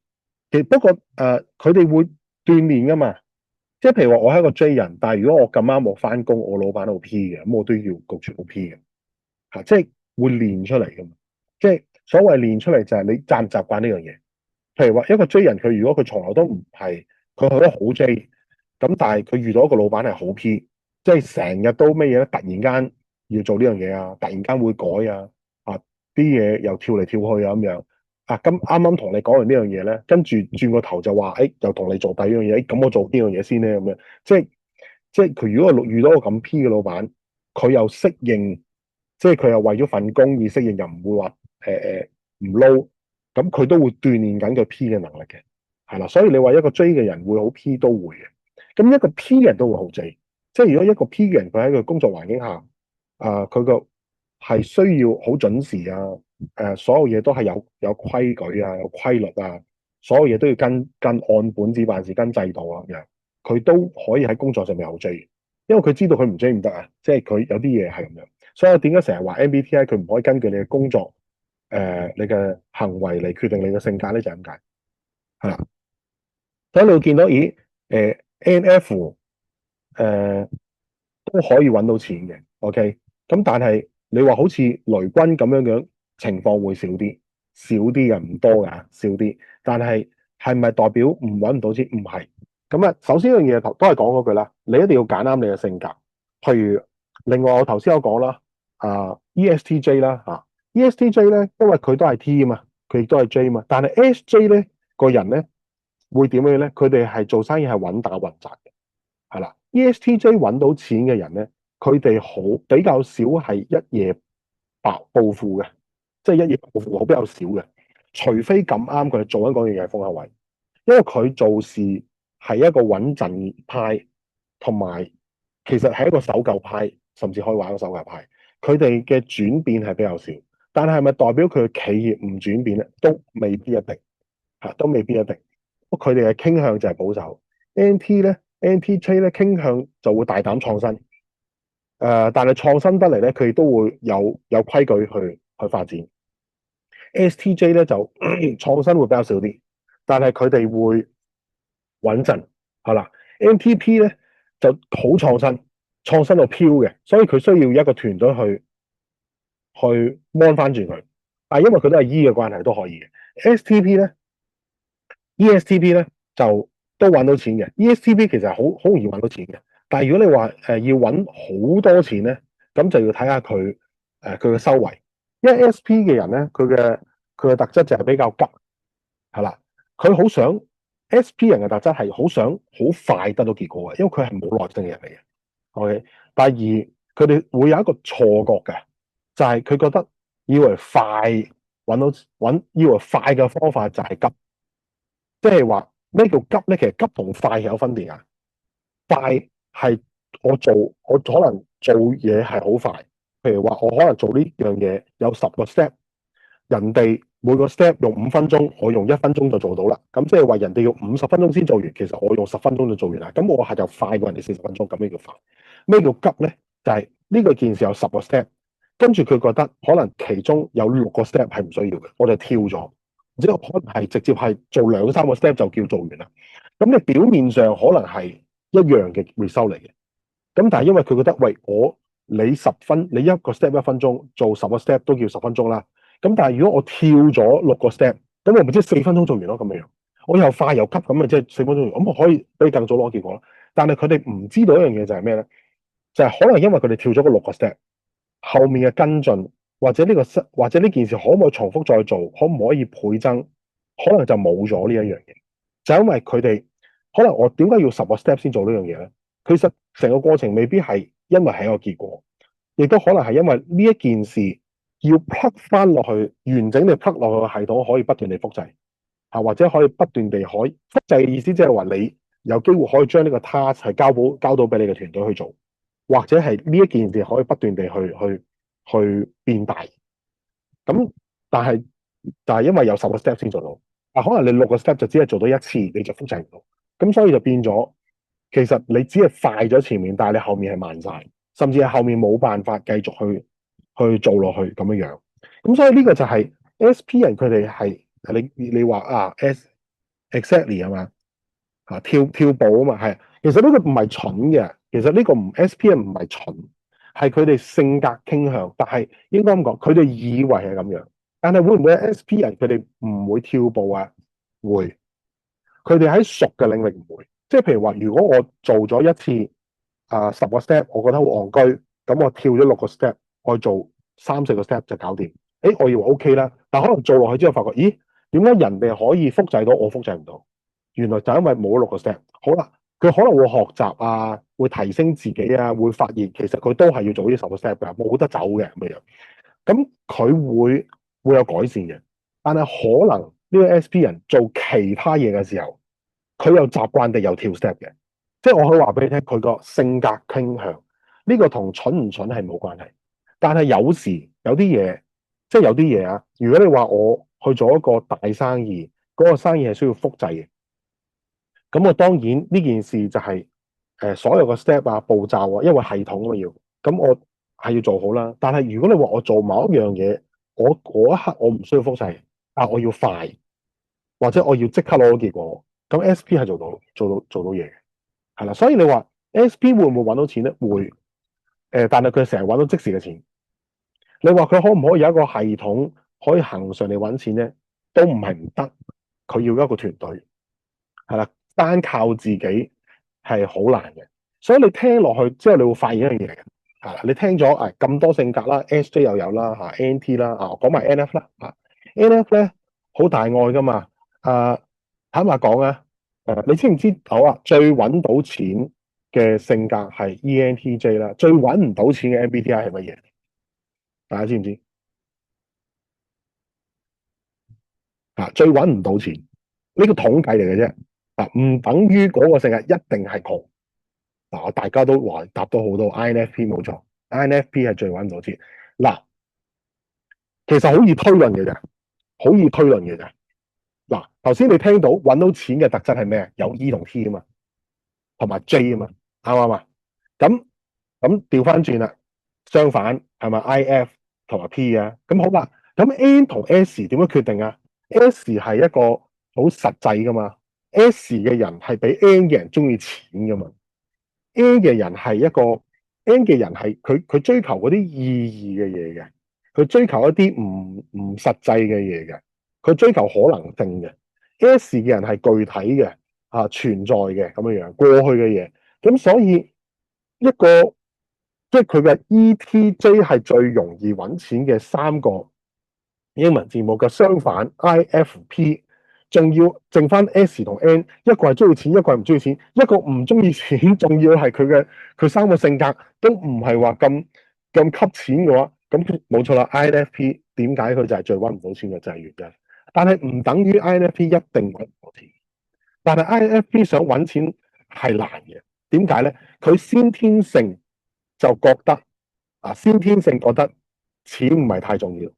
其實不過佢哋會鍛鍊噶嘛，即係譬如話我係一個 J 人，但係如果我咁啱我翻工，我老闆都 P 嘅，咁我都要焗住好 P 嘅嚇，即係會練出嚟噶嘛。即係所謂練出嚟就係你習唔習慣呢樣嘢。譬如話一個 J 人，佢如果佢從來都唔係佢去得好 J，咁但係佢遇到一個老闆係好 P，即係成日都咩嘢咧？突然間要做呢樣嘢啊，突然間會改啊啲嘢又跳嚟跳去啊咁樣。咁啱啱同你講完呢樣嘢咧，跟住轉個頭就話，又同你做第二樣嘢，咁我做呢樣嘢先咧，咁樣，即係佢如果遇到個咁 P 嘅老闆，佢又適應，即係佢又為咗份工而適應，又唔會話唔撈，咁佢都會鍛鍊緊個 P 嘅能力嘅，係啦，所以你話一個 J 嘅人會好 P 都會嘅，咁一個 P 嘅人都會好 J，即係如果一個 P 嘅人佢喺個工作環境下，佢個係需要好準時啊，所有嘢都係有規矩啊，有規律啊，所有嘢都要跟按本子辦事，跟制度啊咁樣，佢都可以喺工作上面好 J，因為佢知道佢唔 J 唔得啊，即係佢有啲嘢係咁樣，所以我點解成日話 MBTI 佢唔可以根據你嘅工作你嘅行為嚟決定你嘅性格咧，就係咁解，係啦。所以你會見到，咦，NF 都可以揾到錢嘅，OK，咁但係你話好似雷軍咁樣情況會少啲，少啲嘅唔多㗎，少啲。但係係咪代表唔揾唔到錢？唔係。咁啊，首先一樣嘢都係講嗰句啦，你一定要揀啱你嘅性格。譬如另外我頭先有講啦，ESTJ 啦ESTJ 咧，因為佢都係 T 啊嘛，佢亦都係 J 嘛，但係 SJ 咧個人咧會點樣咧？佢哋係做生意係穩打穩紮嘅，係啦。ESTJ 揾到錢嘅人咧，佢哋比較少係一夜暴富嘅，即係一夜暴富好比較少嘅，除非咁啱佢做緊嗰樣嘢係風口位，因為佢做事係一個穩陣派，同埋其實係一個守舊派，甚至可以話一個守舊派。佢哋嘅轉變係比較少，但係咪代表佢嘅企業唔轉變咧？都未必一定都未必一定。佢哋嘅傾向就係保守。NTJ 咧傾向就會大膽創新，但係創新得嚟咧，佢哋都會有規矩去發展。STJ 咧就創新會比較少啲，但係佢哋會穩陣，係啦。NTP 咧就好創新，創新到飄嘅，所以佢需要一個團隊去 mon 翻住佢。但係因為佢都係 E 嘅關係都可以嘅。STP 咧 ESTP 咧就都揾到錢嘅。ESTP 其實好容易揾到錢嘅，但係如果你話要揾好多錢咧，咁就要睇下佢嘅收圍。因為 SP 嘅人咧，佢嘅特質就係比較急，係啦，佢好想 SP 人嘅特質係好想好快得到結果嘅，因為佢係冇耐性嘅人嚟嘅。OK，第二佢哋會有一個錯覺嘅，就係佢覺得以為快揾到以為快嘅方法就係急，即係話咩叫急咧？其實急同快係有分別㗎。快係我可能做嘢係好快，譬如話我可能做呢樣嘢有10個 step，人哋每個 step 用5分鐘，我用1分鐘就做到啦。咁即係話人哋要50分鐘先做完，其實我用10分鐘就做完啦。咁我係就快過人哋40分鐘，咁咩叫快？咩叫急咧？就係呢個件事有10個 step，跟住佢覺得可能其中有6個 step 係唔需要嘅，我哋跳咗，之後可能係直接係做2、3個 step 就叫做完啦。咁你表面上可能係一樣嘅 result 嚟嘅，咁但係因為佢覺得喂，你一個 step 1分鐘，做10個 step 都叫10分鐘啦。咁但係如果我跳咗6個 step，咁我咪即係4分鐘做完咯，咁樣。我又快又急，咁咪即係4分鐘做完，咁我可以比你更早攞結果啦。但係佢哋唔知道一樣嘢就係咩咧？就係可能因為佢哋跳咗個6個 step，後面嘅跟進或者呢件事可唔可以重複再做，可唔可以倍增，可能就冇咗呢一樣嘢。就因為佢哋可能我點解要10個 step 先做呢樣嘢咧？其實成個過程未必係因為係一個結果，亦都可能係因為呢一件事要 plug 翻落去，完整地 plug 落去嘅系統，可以不斷地複製或者可以不斷地複製嘅意思，即係話你有機會可以將呢個 task 係交到俾你嘅團隊去做，或者係呢一件事可以不斷地去變大。咁但係因為有10個 step 先做到，可能你6個 step 就只係做到1次，你就複製唔到，咁所以就變咗，其實你只係快咗前面，但係你後面係慢晒，甚至係後面冇辦法繼續去做落去咁樣樣。咁所以呢個就係 SP 人佢哋係你話exactly 啊嘛，跳步啊嘛，係，其實呢個唔係蠢嘅，其實呢個SP 人唔係蠢，係佢哋性格傾向，但係應該咁講，佢哋以為係咁樣，但係會唔會係 SP 人佢哋唔會跳步啊？會，佢哋喺熟嘅領域唔會，即係譬如話，如果我做咗一次10個 step，我覺得好戇居，咁我跳咗6個 step，我做3、4個 step 就搞掂。我以為 OK 啦，但可能做落去之後發覺，咦，點解人哋可以複製到，我複製唔到？原來就因為冇6個 step。好啦，佢可能會學習啊，會提升自己啊，會發現其實佢都係要做呢10個 step 嘅，冇得走嘅咁樣。咁佢會有改善嘅，但係可能呢個 SP 人做其他嘢嘅時候，佢又習慣地又跳 step 嘅。即係我可以話俾你聽，佢個性格傾向呢個同蠢唔蠢係冇關係。但係有時有啲嘢，即係有啲嘢啊。如果你話我去做一個大生意，嗰個生意係需要複製嘅，咁我當然呢件事就係所有個 step 啊、步驟啊，因為系統啊要，咁我係要做好啦。但係如果你話我做某一樣嘢，我嗰一刻我唔需要複製，但我要快，或者我要即刻攞到結果，咁 SP 係做到嘢嘅，係啦。所以你話 SP 會唔會揾到錢咧？會，但係佢成日揾到即時嘅錢。你話佢可唔可以有一個系統可以恆常地揾錢咧？都唔係唔得，佢要一個團隊，係啦，單靠自己係好難嘅。所以你聽落去之後，你會發現一樣嘢嘅，係啦，你聽咗咁多性格啦，SJ 又有啦，NT 啦，講埋 NF 啦，NF 咧好大愛噶嘛，坦白講啊，你知唔知好啊？最揾到錢嘅性格係 ENTJ 啦，最揾唔到錢嘅 MBTI 係乜嘢？大家知唔知？最揾唔到錢呢個統計嚟嘅啫，唔等於嗰個性格一定係窮。大家都話答到好多 INFP 冇錯，INFP 係最揾唔到錢。嗱，其實好易推論嘅啫，好易推論嘅啫。嗱，頭先你聽到揾到錢嘅特質係咩？有 E 同 T 啊嘛，同埋 J 啊嘛，啱唔啱啊？咁調翻轉啦，相反係咪 IF 同埋 P 啊？咁好啦，咁 N 同 S 點樣決定啊？S 係一個好實際噶嘛 ，S 嘅人係比 N 嘅人中意錢噶嘛 ，N 嘅人係佢追求嗰啲意義嘅嘢嘅，佢追求一啲唔實際嘅嘢嘅，佢追求可能性嘅。S 嘅人係具體嘅存在嘅咁樣樣過去嘅嘢，咁所以一個即係佢嘅 ETJ 係最容易揾錢嘅3個英文字母嘅相反 IFP， 仲要剩翻 S 同 N， 一個係中意錢，一個係唔中意錢，一個唔中意錢，仲要係佢3個性格都唔係話咁吸錢嘅話，咁冇錯啦。INFP 點解佢就係最揾唔到錢嘅就係原因，但係唔等於 INFP 一定揾唔到錢，但係 INFP 想揾錢係難嘅。點解咧？佢先天性就覺得先天性覺得錢唔係太重要。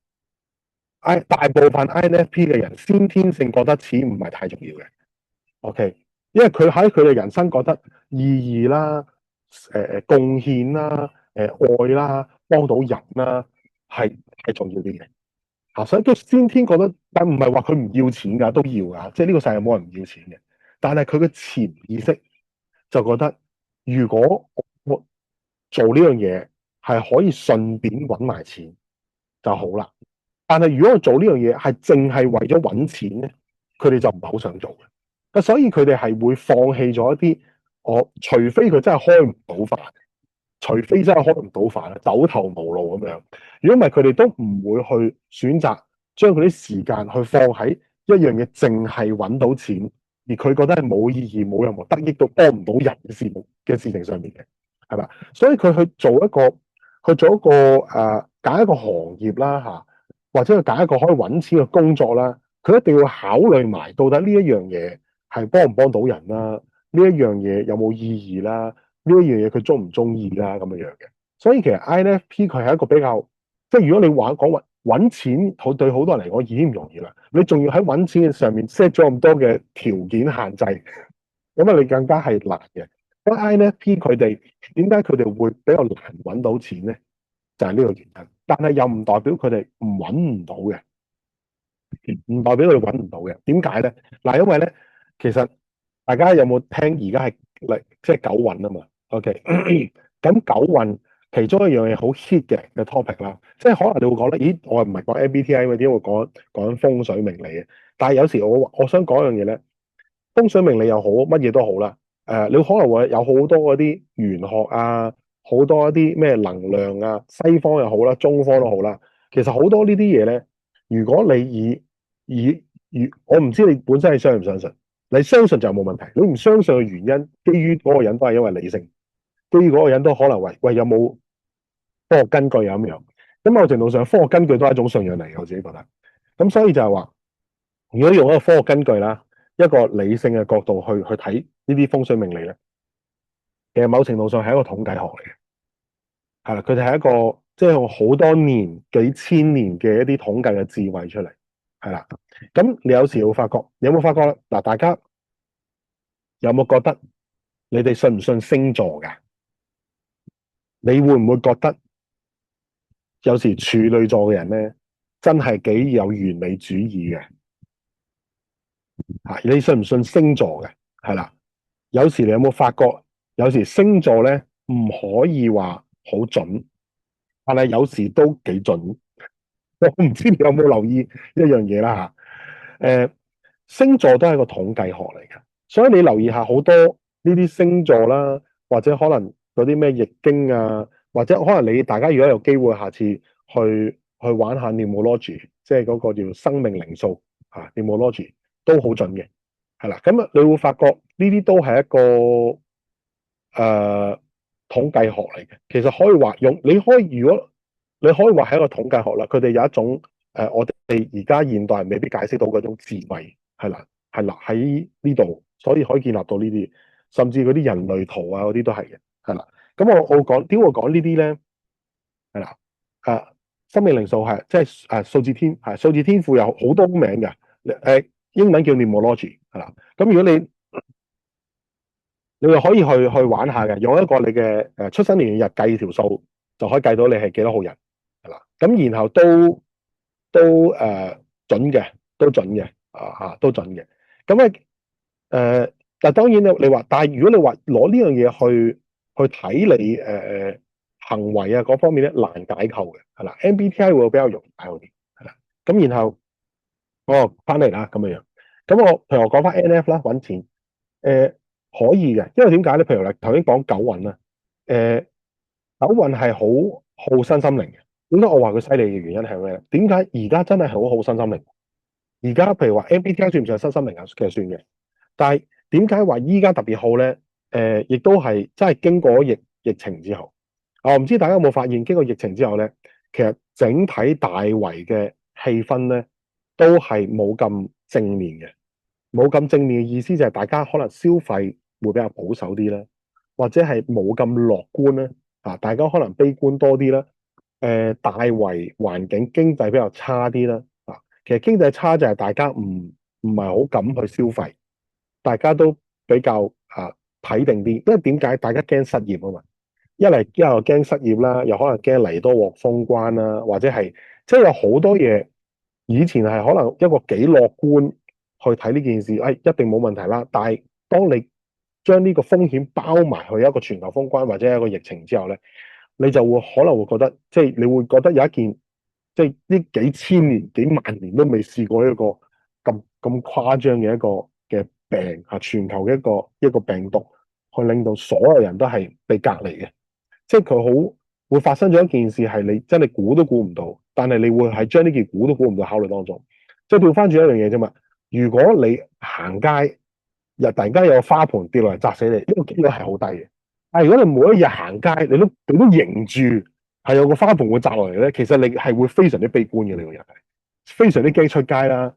大部分 INFP 嘅人先天性覺得錢唔係太重要嘅，OK，因為佢喺佢嘅人生覺得意義啦、貢獻啦、愛啦、幫到人啦係重要啲嘅，所以都先天覺得，但唔係話佢唔要錢㗎，都要㗎，即係呢個世界冇人唔要錢嘅，但係佢嘅潛意識就覺得，如果我做呢樣嘢係可以順便揾埋錢就好啦。但係如果我做呢樣嘢係淨係為咗揾錢咧，佢哋就唔係好想做嘅。所以佢哋係會放棄咗一啲，除非佢真係開唔到飯，除非真係開唔到飯啦，走投無路咁樣。如果唔係，佢哋都唔會去選擇將佢啲時間去放喺一樣嘢淨係揾到錢，而佢覺得係冇意義、冇任何得益都幫唔到人嘅事情上面嘅，係嘛？所以佢去做一個揀一個行業啦或者佢揀一個可以揾錢嘅工作啦，佢一定要考慮埋到底呢一樣嘢係幫唔幫到人啦，呢一樣嘢有冇意義啦，呢一樣嘢佢中唔中意啦咁樣嘅。所以其實 INFP 佢係一個比較，即係如果你講揾錢，對好多人嚟講已經唔容易啦，你仲要喺揾錢嘅上面 set 咗咁多嘅條件限制，咁啊你更加係難嘅。咁 INFP 佢哋點解佢哋會比較難揾到錢咧？就係呢個原因。但係又唔代表佢哋揾唔到嘅，唔代表佢哋揾唔到嘅。點解咧？嗱，因為咧，其實大家有冇聽而家係即係九運啊嘛？OK，咁九運其中一樣嘢好 hit 嘅 topic 啦，即係可能你會講咧，咦，我唔係講 MBTI 嗰啲，會講風水命理嘅。但係有時我想講一樣嘢咧，風水命理又好，乜嘢都好啦。你可能會有好多嗰啲玄學啊。好多一啲咩能量啊，西方又好啦，中方都好啦。其實好多呢啲嘢咧，如果你我唔知你本身係相唔相信，你相信就冇問題。你唔相信嘅原因，基於嗰個人都係因為理性，基於嗰個人都可能喂有冇科學根據啊咁樣。咁某程度上，科學根據都係一種信仰嚟嘅，我自己覺得。咁所以就係話，如果用一個科學根據啦，一個理性嘅角度去睇呢啲風水命理咧，其實某程度上係一個統計學嚟嘅。係啦，佢哋係一個即係用好多年、幾千年嘅一啲統計嘅智慧出嚟，係啦。咁你有時會發覺，有冇發覺咧？嗱，大家有冇覺得你哋信唔信星座㗎？你會唔會覺得有時處女座嘅人咧，真係幾有完美主義嘅？你信唔信星座嘅？係啦，有時你有冇發覺，有時星座咧唔可以話好準。但係有時都幾準，我唔知你有冇留意一樣嘢啦嚇。星座都係個統計學嚟嘅，所以你留意下好多呢啲星座啦，或者可能嗰啲咩易經啊，或者可能大家如果有機會下次去玩下 Numerology，即係嗰個叫生命靈數Numerology 都好準嘅，係啦。咁你會發覺呢啲都係一個統計學嚟嘅，其實可以話如果你可以話係一個統計學啦，佢哋有一種我哋而家現代人未必解釋到嗰種智慧，係啦喺呢度，所以可以建立到呢啲，甚至嗰啲人類圖啊嗰啲都係嘅，係啦。咁我講點會講呢啲咧？係啦，生命靈數係即係數字天賦有好多名嘅，英文叫 Numerology 係啦。咁如果你又可以去玩下嘅，用一個你嘅出生年月日計條數，就可以計到你係幾多號人，係啦。咁然後都準嘅，都準嘅，都準嘅。咁咧但當然你話，但係如果你話攞呢樣嘢去睇你行為啊嗰方面咧，難解構嘅，係啦。MBTI 會比較容易解嗰啲，係啦。咁然後翻嚟啦咁樣。咁譬如我講翻 NF 啦，揾錢可以嘅，因為點解咧？譬如你頭先講九運啦，誒九運係好好身心靈嘅。點解我話佢犀利嘅原因係咩咧？點解而家真係好好身心靈？而家譬如話 MBTI 算唔算係身心靈啊？其實算嘅。但係點解話依家特別好咧？亦都係真係經過疫情之後，我唔知大家有冇發現，經過疫情之後咧，其實整體大圍嘅氣氛咧都係冇咁正面嘅。冇咁正面嘅意思就係大家可能消費會比較保守啲啦，或者係冇咁樂觀啦。大家可能悲觀多啲啦。大圍環境經濟比較差啲啦。其實經濟差就係大家唔係好敢去消費，大家都比較睇定啲，因為點解？大家驚失業啊嘛，一又驚失業啦，又可能驚嚟多鑊封關啦，或者係即係有好多嘢，以前係可能一個幾樂觀去睇呢件事，一定冇問題啦。但係當你將呢個風險包埋去一個全球封關或者一個疫情之後咧，你就會可能會覺得，即係你會覺得有一件，即係呢幾千年、幾萬年都未試過一個咁誇張嘅一個嘅病全球嘅一個病毒，去令到所有人都係被隔離嘅。即係佢好會發生咗一件事，係你真係估都估唔到，但係你會係將呢件估都估唔到考慮當中。即係調翻轉一樣嘢啫嘛。如果你行街，突然間有個花盆跌落嚟砸死你，呢個機率係好低嘅。但係如果你每一日行街，你都迎住係有個花盆會砸落嚟咧，其實你係會非常之悲觀嘅。你個人係非常之驚出街啦，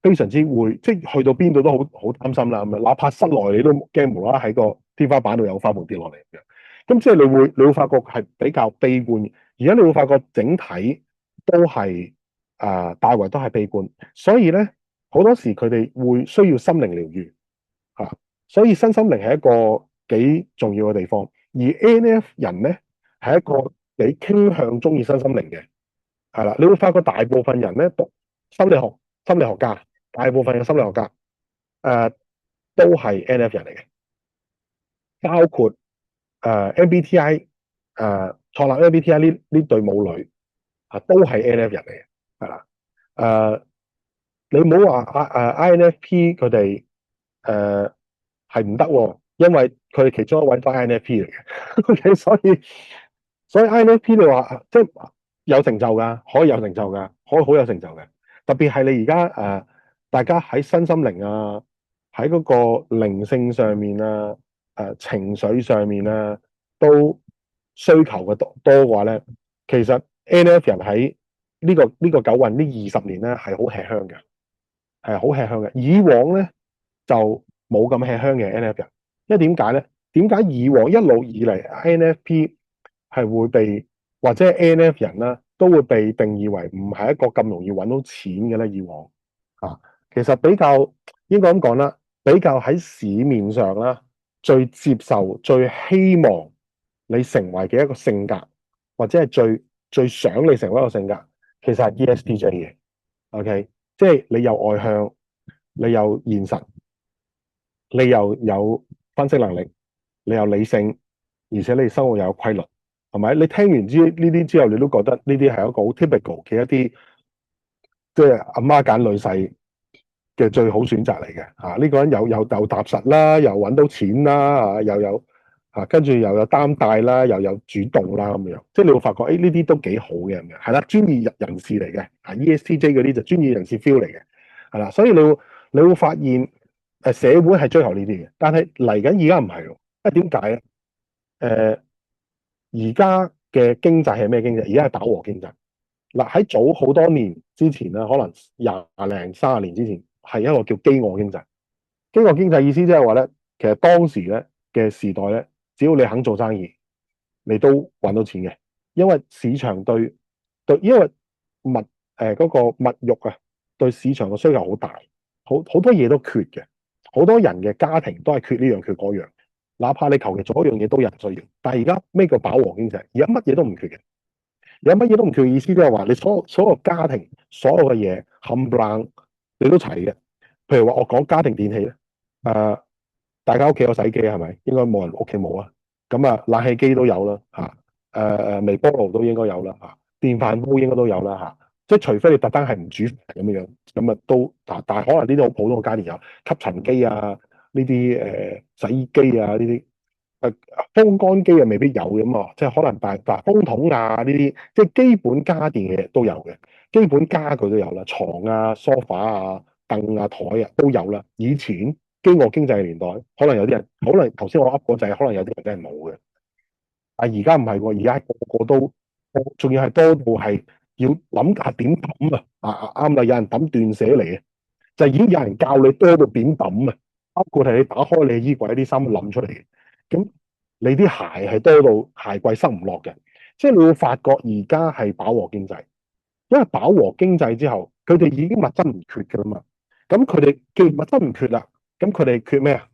非常之會即係去到邊度都好擔心啦。咁哪怕室內你都驚無啦啦喺個天花板度有花盆跌落嚟嘅。咁即係你會發覺係比較悲觀嘅。而家你會發覺整體都係大圍都係悲觀，所以咧好多時佢哋會需要心靈療愈。所以身心靈係一個幾重要嘅地方。而 NF 人咧係一個幾傾向中意身心靈嘅，係啦。你會發覺大部分人咧讀心理學家，大部分嘅心理學家都係 NF 人嚟嘅，包括MBTI 創立 MBTI 呢對母女都係 NF 人嚟嘅，係啦。你唔好話INFP 佢哋係唔得喎，因為佢哋其中一位都係 INFP 嚟嘅。OK，所以 INFP 你話即係有成就㗎，可以有成就㗎，可以好有成就嘅。特別係你而家大家喺身心靈喺嗰個靈性上面情緒上面都需求嘅多嘅話咧，其實 NF 人喺呢個九運呢20年咧係好吃香嘅。係好吃香嘅。以往咧就冇咁吃香嘅 NF 人，因為點解咧？點解以往一路以嚟 NFP 係會被或者 NF 人啦都會被定義為唔係一個咁容易揾到錢嘅咧？以往其實比較應該咁講啦，比較喺市面上啦最接受、最希望你成為嘅一個性格，或者係最想你成為一個性格，其實係 ESTJ 嘅。OK。即係你又外向，你又現實，你又有分析能力，你又理性，而且你生活又有規律，係咪？你聽完呢啲之後，你都覺得呢啲係一個好 typical 嘅一啲，即係阿媽揀女婿嘅最好選擇嚟嘅。呢個人又踏實啦，又揾到錢啦，又有跟住又有擔帶啦，又有主動啦咁樣。即係你會發覺，呢啲都幾好嘅咁樣，係啦，專業人士嚟嘅。ESTJ 嗰啲就專業人士 feel 嚟嘅，係啦。所以你會發現社會係追求呢啲嘅，但係嚟緊而家唔係喎。因為點解咧？而家嘅經濟係咩經濟？而家係飽和經濟。嗱，喺早好多年之前咧，可能20零30年之前係一個叫飢餓經濟。飢餓經濟意思即係話咧，其實當時咧嘅時代咧，只要你肯做生意，你都揾到錢嘅。因為市場因為嗰個物欲對市場嘅需求好大，好多嘢都缺嘅，好多人嘅家庭都係缺呢樣缺嗰樣，哪怕你求其做一樣嘢都有人需要。但係而家咩叫飽和經濟？而家乜嘢都唔缺嘅，而家乜嘢都唔缺嘅意思即係話你所有家庭所有嘅嘢冚唪唥你都齊嘅。譬如話我講家庭電器咧，大家屋企有洗機係咪？應該冇人屋企冇啊。咁冷氣機都有啦，微波爐都應該有啦，電飯煲應該都有啦，即係除非你特登係唔煮飯咁樣，咁啊都但係可能呢啲好普通嘅家電有吸塵機啊，呢啲洗衣機啊，呢啲風乾機啊未必有咁啊，即係可能但係風筒啊呢啲，即係基本家電嘅嘢都有嘅，基本家具都有啦，床啊、梳化啊、凳啊、台啊都有啦。以前飢餓經濟嘅年代，可能有啲人，可能頭先我噏嗰陣，可能有啲人真係冇嘅。但係而家唔係喎，而家個個都，仲要係多到係要諗下點抌啊！啱啦，有人抌斷捨離啊，就已經有人教你多到點抌啊！包括係你打開你嘅衣櫃啲衫冧出嚟嘅，咁你啲鞋係多到鞋櫃塞唔落嘅，即係你會發覺而家係飽和經濟，因為飽和經濟之後，佢哋已經物質唔缺㗎啦嘛，咁佢哋既然物質唔缺啦，咁佢哋缺咩啊？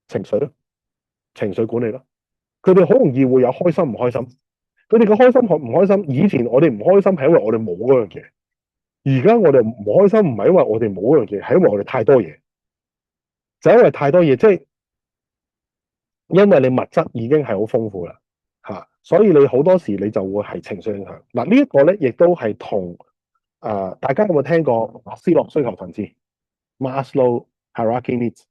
情緒咯，情緒管理咯，佢哋好容易會有開心唔開心。佢哋嘅開心唔開心，以前我哋唔開心係因為我哋冇嗰樣嘢，而家我哋唔開心唔係因為我哋冇嗰樣嘢，係因為我哋太多嘢，就係因為太多嘢，即係因為你物質已經係好豐富啦，所以你好多時你就會係情緒影響。嗱，呢一個咧亦都係同大家有冇聽過馬斯洛需求層次 （Maslow Hierarchy Needs）？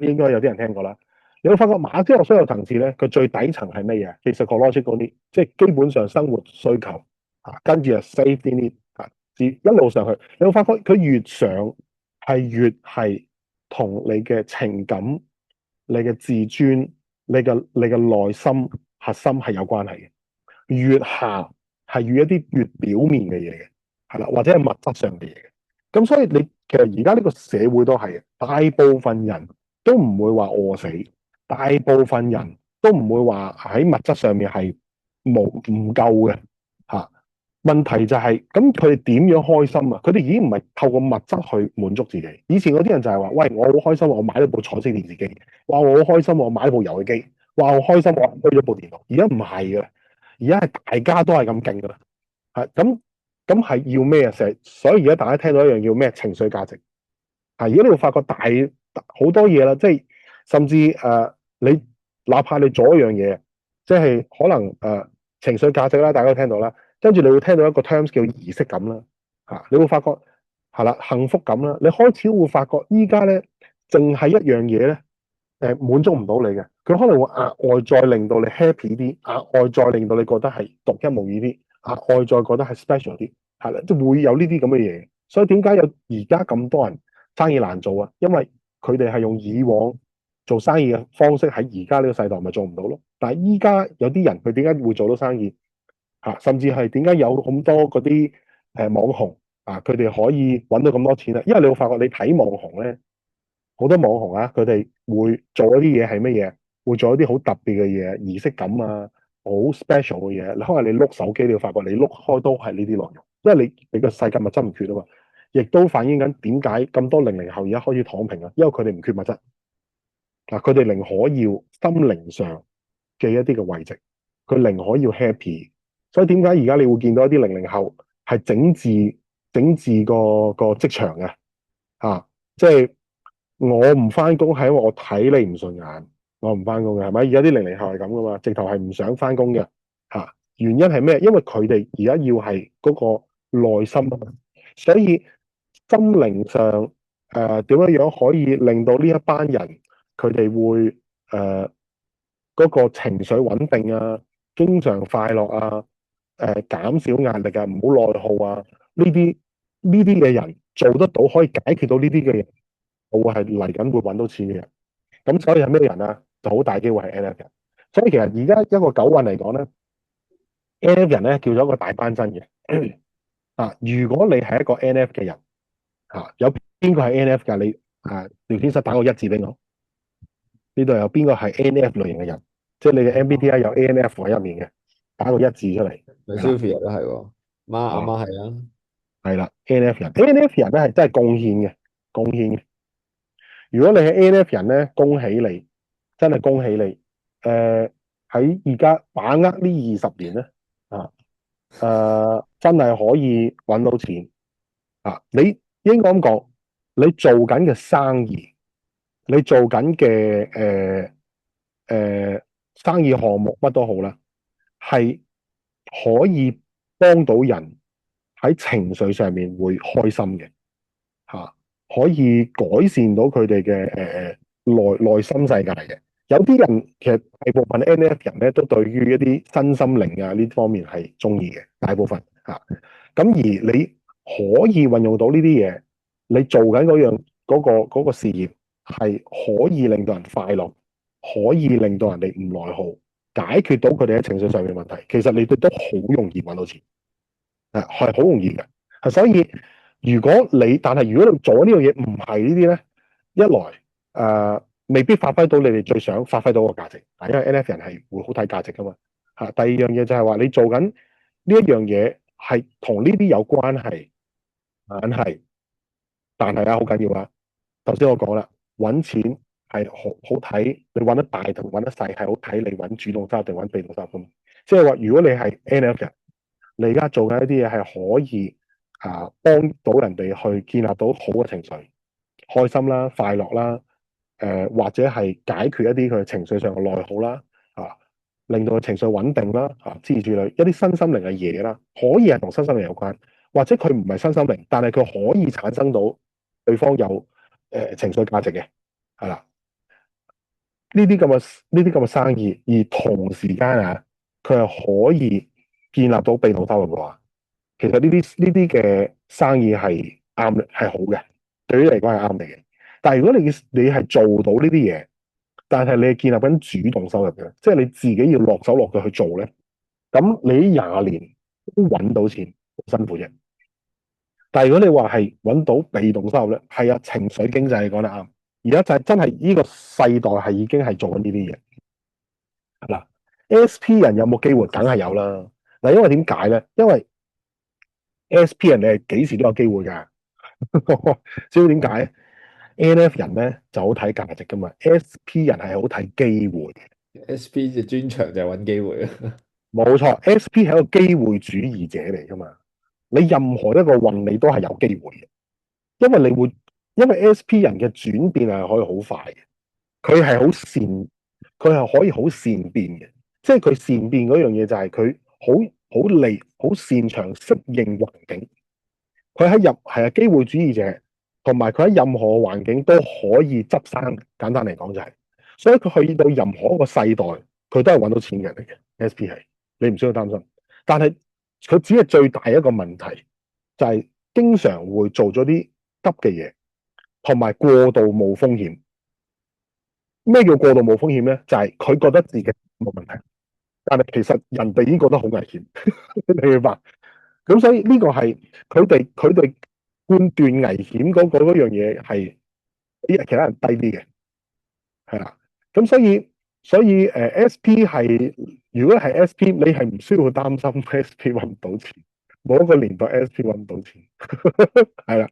應該有啲人聽過啦。你會發覺馬斯洛需求層次咧，佢最底層係乜嘢？其實 psychological need，即係基本上生活需求跟住係 safety need 一路上去，你會發覺佢越上係越係同你嘅情感、你嘅自尊、你嘅內心核心係有關係嘅。越下係越一啲越表面嘅嘢嘅，係啦，或者係物質上嘅嘢嘅。咁所以你其實而家呢個社會都係，大部分人都唔會話餓死，大部分人都唔會話喺物質上面係唔夠嘅嚇。問題就係咁，佢哋點樣開心啊？佢哋已經唔係透過物質去滿足自己。以前嗰啲人就係話：喂，我好開心，我買咗部彩色電視機；哇，我好開心，我買咗部遊戲機；哇，我開心，我開咗部電腦。而家唔係嘅，而家係大家都係咁勁噶啦。咁係要咩啊？所以而家大家聽到一樣叫咩情緒價值。而家你會發覺好多嘢啦，即係甚至你哪怕你做一樣嘢，即係可能情緒價值啦，大家都聽到啦。跟住你會聽到一個 terms 叫儀式感啦，你會發覺係啦，幸福感啦，你開始會發覺依家咧，淨係一樣嘢咧，滿足唔到你嘅，佢可能會額外再令到你 happy 啲，額外再令到你覺得係獨一無二啲，額外再覺得係 special 啲，係啦，即係會有呢啲咁嘅嘢。所以點解有而家咁多人生意難做啊？因為佢哋係用以往做生意嘅方式喺而家呢個世代咪做唔到咯。但係依家有啲人佢點解會做到生意？甚至係點解有咁多嗰啲網紅佢哋可以揾到咁多錢咧？因為你會發覺你睇網紅咧，好多網紅佢哋會做一啲嘢係乜嘢？會做一啲好特別嘅嘢，儀式感啊，好 special 嘅嘢。你可能你碌手機，你會發覺你碌開都係呢啲內容，因為你個世界物質唔缺啊嘛，亦都反映緊點解咁多00後而家開始躺平啊？因為佢哋唔缺物質佢哋寧可要心靈上嘅一啲嘅慰藉，佢寧可要 happy。所以點解而家你會見到一啲00後係整治個職場嘅即係我唔翻工係因為我睇你唔順眼，我唔翻工嘅係咪？而家啲00後係咁噶嘛，直頭係唔想翻工嘅原因係咩？因為佢哋而家要係嗰個內心啊嘛，所以心靈上點樣可以令到呢一班人佢哋會嗰個情緒穩定啊，經常快樂啊，減少壓力啊，唔好內耗啊，呢啲嘅人做得到，可以解決到呢啲嘅人，我會係嚟緊會揾到錢嘅人。咁所以係咩人啊？就好大機會係 NF 人。所以其實而家一個九運嚟講咧，NF 人咧叫做一個大班真嘅。如果你係一個 NF 嘅人有邊個係 NF 㗎？你聊天室打個一字俾我。呢度有邊個係 NF 類型嘅人？即係你嘅 MBTI 有 ANF 喺入面嘅，打個一字出嚟。Sophia 都係喎，阿媽係啊，係啦，ANF 人咧係真係貢獻嘅。如果你係 ANF 人咧，恭喜你，真係恭喜你。喺而家把握呢20年咧，真係可以揾到錢你應該咁講，你做緊嘅生意，你做緊嘅生意項目乜都好啦，係可以幫到人，喺情緒上面會開心嘅嚇，可以改善到佢哋嘅內心世界嘅。有啲人其實大部分 NF 人咧都對於一啲身心靈啊呢方面係中意嘅，大部分嚇。咁而你可以運用到呢啲嘢，你做緊嗰個事業係可以令到人快樂，可以令到人哋唔內耗，解決到佢哋喺情緒上面嘅問題。其實你哋都好容易揾到錢，係好容易嘅。所以但係如果你做咗呢樣嘢唔係呢啲咧，一來未必發揮到你哋最想發揮到個價值，因為 NF 人係會好睇價值噶嘛。第二樣嘢就係話你做緊呢一樣嘢係同呢啲有關係，但係好緊要啊！頭先我講啦，揾錢係好睇，你揾得大同揾得細係好睇，你揾主動收入定揾被動收入咁。即係話，如果你係 NF 人，你而家做緊一啲嘢係可以幫到人哋去建立到好嘅情緒，開心啦、快樂啦，或者係解決一啲佢情緒上嘅內耗啦，令到佢情緒穩定啦，諸如此類一啲身心靈嘅嘢啦，可以係同身心靈有關，或者佢唔係身心靈，但係佢可以產生到對方有情緒價值嘅，係啦，呢啲咁嘅生意，而同時間佢係可以建立到被動收入嘅話，其實呢啲嘅生意係啱係好嘅，對於你嚟講係啱你嘅。但係如果你係做到呢啲嘢，但係你係建立緊主動收入嘅，即係你自己要落手落腳去做咧，咁你20年都揾到錢，好辛苦啫。但係如果你話係揾到被動收入咧，係情緒經濟你講得啱。而家就係真係呢個世代係已經係做緊呢啲嘢。嗱，SP 人有冇機會？梗係有啦。嗱，因為點解咧？因為 SP 人你係幾時都有機會㗎。知唔知點解？NF 人咧就好睇價值㗎嘛，SP 人係好睇機會。SP 嘅專長就係揾機會啊。冇錯，SP 係一個機會主義者嚟㗎嘛。你任何一個運你都係有機會嘅，因為 SP 人嘅轉變係可以好快嘅，佢係可以好善變嘅，即係佢善變嗰樣嘢就係佢好擅長適應環境。佢係機會主義者，同埋佢喺任何環境都可以執生。簡單嚟講就係，所以佢去到任何一個世代，佢都係揾到錢嘅人嚟嘅。SP 係你唔需要擔心，但係佢只係最大一個問題就係經常會做咗啲急嘅嘢，同埋過度冒風險。咩叫過度冒風險咧？就係佢覺得自己冇問題，但係其實人哋已經覺得好危險。你明白？咁所以呢個係佢哋判斷危險嗰樣嘢係比其他人低啲嘅，係啦。咁所以SP 係如果係 SP，你係唔需要擔心 SP 揾唔到錢，冇一個年代 SP 揾唔到錢，係啦，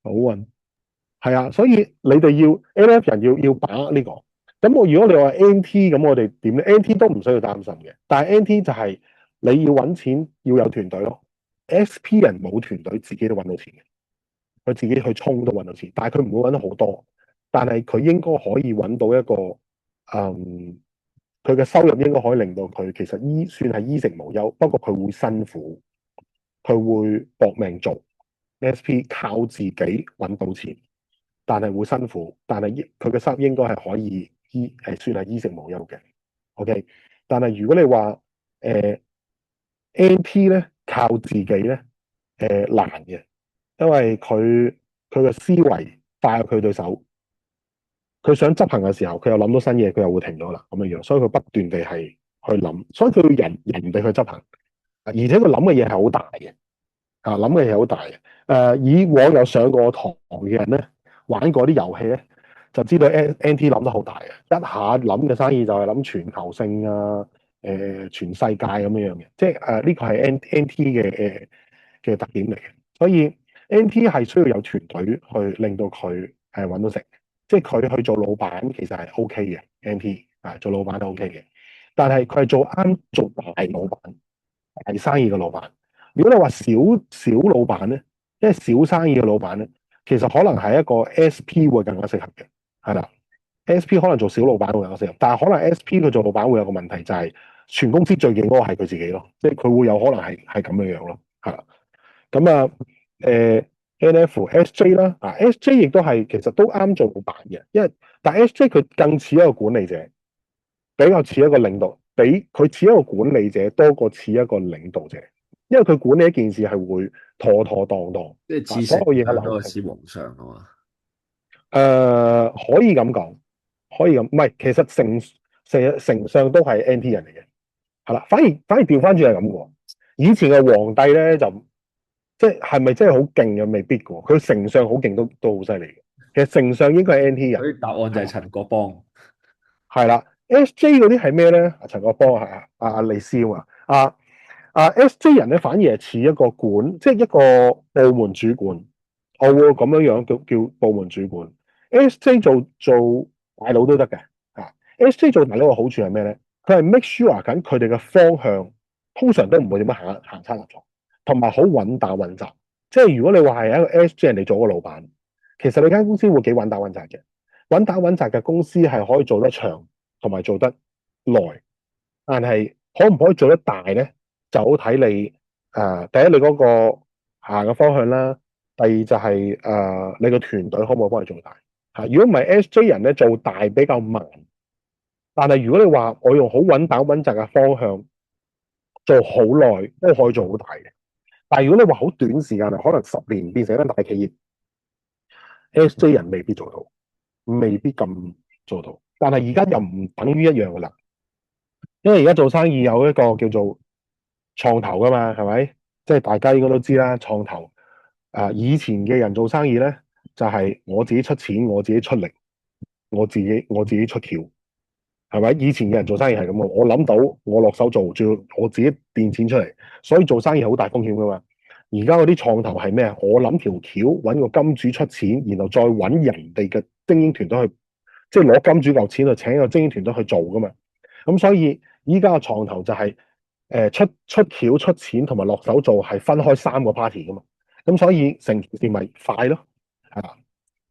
好運係啊。所以你哋NF 人要把握呢個。咁如果你話 NT 咁，我哋點咧？NT 都唔需要擔心嘅，但係 NT 就係你要揾錢要有團隊咯。SP 人冇團隊，自己都揾到錢嘅，佢自己去衝都揾到錢，但係佢唔會揾得好多，但係佢應該可以揾到一個佢嘅收入應該可以令到佢其實算係衣食無憂，不過佢會辛苦，佢會搏命做。SP 靠自己揾到錢，但係會辛苦，但係佢嘅收入應該係可以算係衣食無憂嘅。OK，但係如果你話NT 咧靠自己咧難嘅，因為佢嘅思維快過佢對手，佢想執行嘅時候，佢又諗到新嘢，佢又會停咗啦咁樣樣，所以佢不斷地係去諗，所以佢要人哋去執行，而且佢諗嘅嘢係好大嘅，諗嘅嘢好大嘅。以往有上過堂嘅人咧，玩過啲遊戲咧，就知道 NT 諗得好大嘅，一下諗嘅生意就係諗全球性啊，全世界咁樣樣嘅，即係呢個係 NT 嘅特點嚟嘅。所以 NT 係需要有團隊去令到佢揾到食，即係佢去做老闆其實係 OK 嘅。NT 做老闆都 OK 嘅，但係佢係做大老闆、大生意嘅老闆。如果你話小老闆咧，即係小生意嘅老闆咧，其實可能係一個 SP 會更加適合嘅，係啦。SP 可能做小老闆會更加適合，但係可能 SP 佢做老闆會有個問題，就係全公司最勁嗰個係佢自己咯，即係佢會有可能係咁樣樣咯，係啦。咁啊NF、SJ 啦，SJ 亦都係其實都啱做老闆嘅，但 SJ 佢更似一個管理者，比較似一個領導，比佢似一個管理者多過似一個領導者，因為佢管理一件事係會妥妥當當，即係似所有嘢嘅丞相多過流程。似皇上啊嘛。可以咁講，可以咁，唔係，其實丞相都係 NT 人嚟嘅，係啦，反而調翻轉係咁喎。以前嘅皇帝咧就即係咪真係好勁嘅？未必嘅喎，佢丞相好勁都好犀利嘅。其實丞相應該係 NT 人，所以答案就係係啦，陳國邦。係啦。SJ 嗰啲係咩咧？陳國波係阿李斯啊，SJ 人咧反而係似一個即係一個部門主管，我會咁樣叫部門主管。SJ 做大佬都得嘅，SJ 做大佬嘅好處係咩咧？佢係 make sure 緊佢哋嘅方向，通常都唔會點樣行差踏錯，同埋好穩打穩紮。即係如果你話係一個 SJ 人哋做個老闆，其實你間公司會幾穩打穩紮嘅。穩打穩紮嘅公司係可以做得長，同埋做得耐。但係可唔可以做得大咧？就好睇你第一你嗰個行嘅方向啦，第二就係你個團隊可唔可以幫你做大嚇？如果唔係 SJ 人咧做大比較慢，但係如果你話我用好穩打穩紮嘅方向做好耐都可以做好大嘅。但係如果你話好短時間，可能10年變成一間大企業，SJ 人未必做到，未必咁做到。但係而家又唔等於一樣噶啦，因為而家做生意有一個叫做創投噶嘛，係咪？即係大家應該都知啦，創投以前嘅人做生意咧，就係我自己出錢，我自己出力，我自己出橋，係咪？以前嘅人做生意係咁嘅，我諗到我落手做，仲要我自己墊錢出嚟，所以做生意好大風險噶嘛。而家嗰啲創投係咩啊？我諗條橋，揾個金主出錢，然後再揾人哋嘅精英團隊去，即係攞金主嚿錢去請個精英團隊去做噶嘛。咁所以依家嘅創投就係出橋出錢同埋落手做係分開3個 party 噶嘛。咁所以成件事咪快咯，係啦。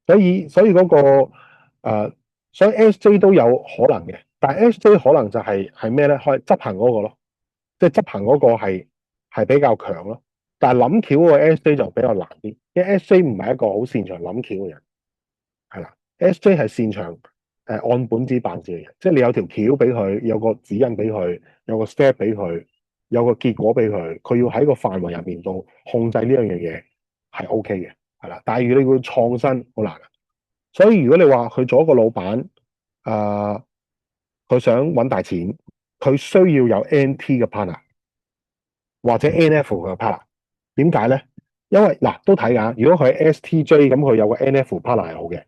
所以嗰個所以 SJ 都有可能嘅，但係 SJ 可能就係咩咧？可以執行嗰個咯，即係執行嗰個係比較強咯。但係諗橋嗰個 SJ 就比較難啲，因為 SJ 唔係一個好擅長諗橋嘅人，係啦。SJ 係擅長按本子辦事嘅人，即係你有條橋俾佢，有個指引俾佢，有個 step 俾佢，有個結果俾佢，佢要喺個範圍入面度控制呢樣嘢係 OK 嘅，係啦。但係如果你要創新，好難。所以如果你話佢做一個老闆，佢想揾大錢，佢需要有 NT 嘅 partner 或者 NF 嘅 partner。點解咧？因為嗱都睇㗎，如果佢係 STJ 咁，佢有個 NF partner 係好嘅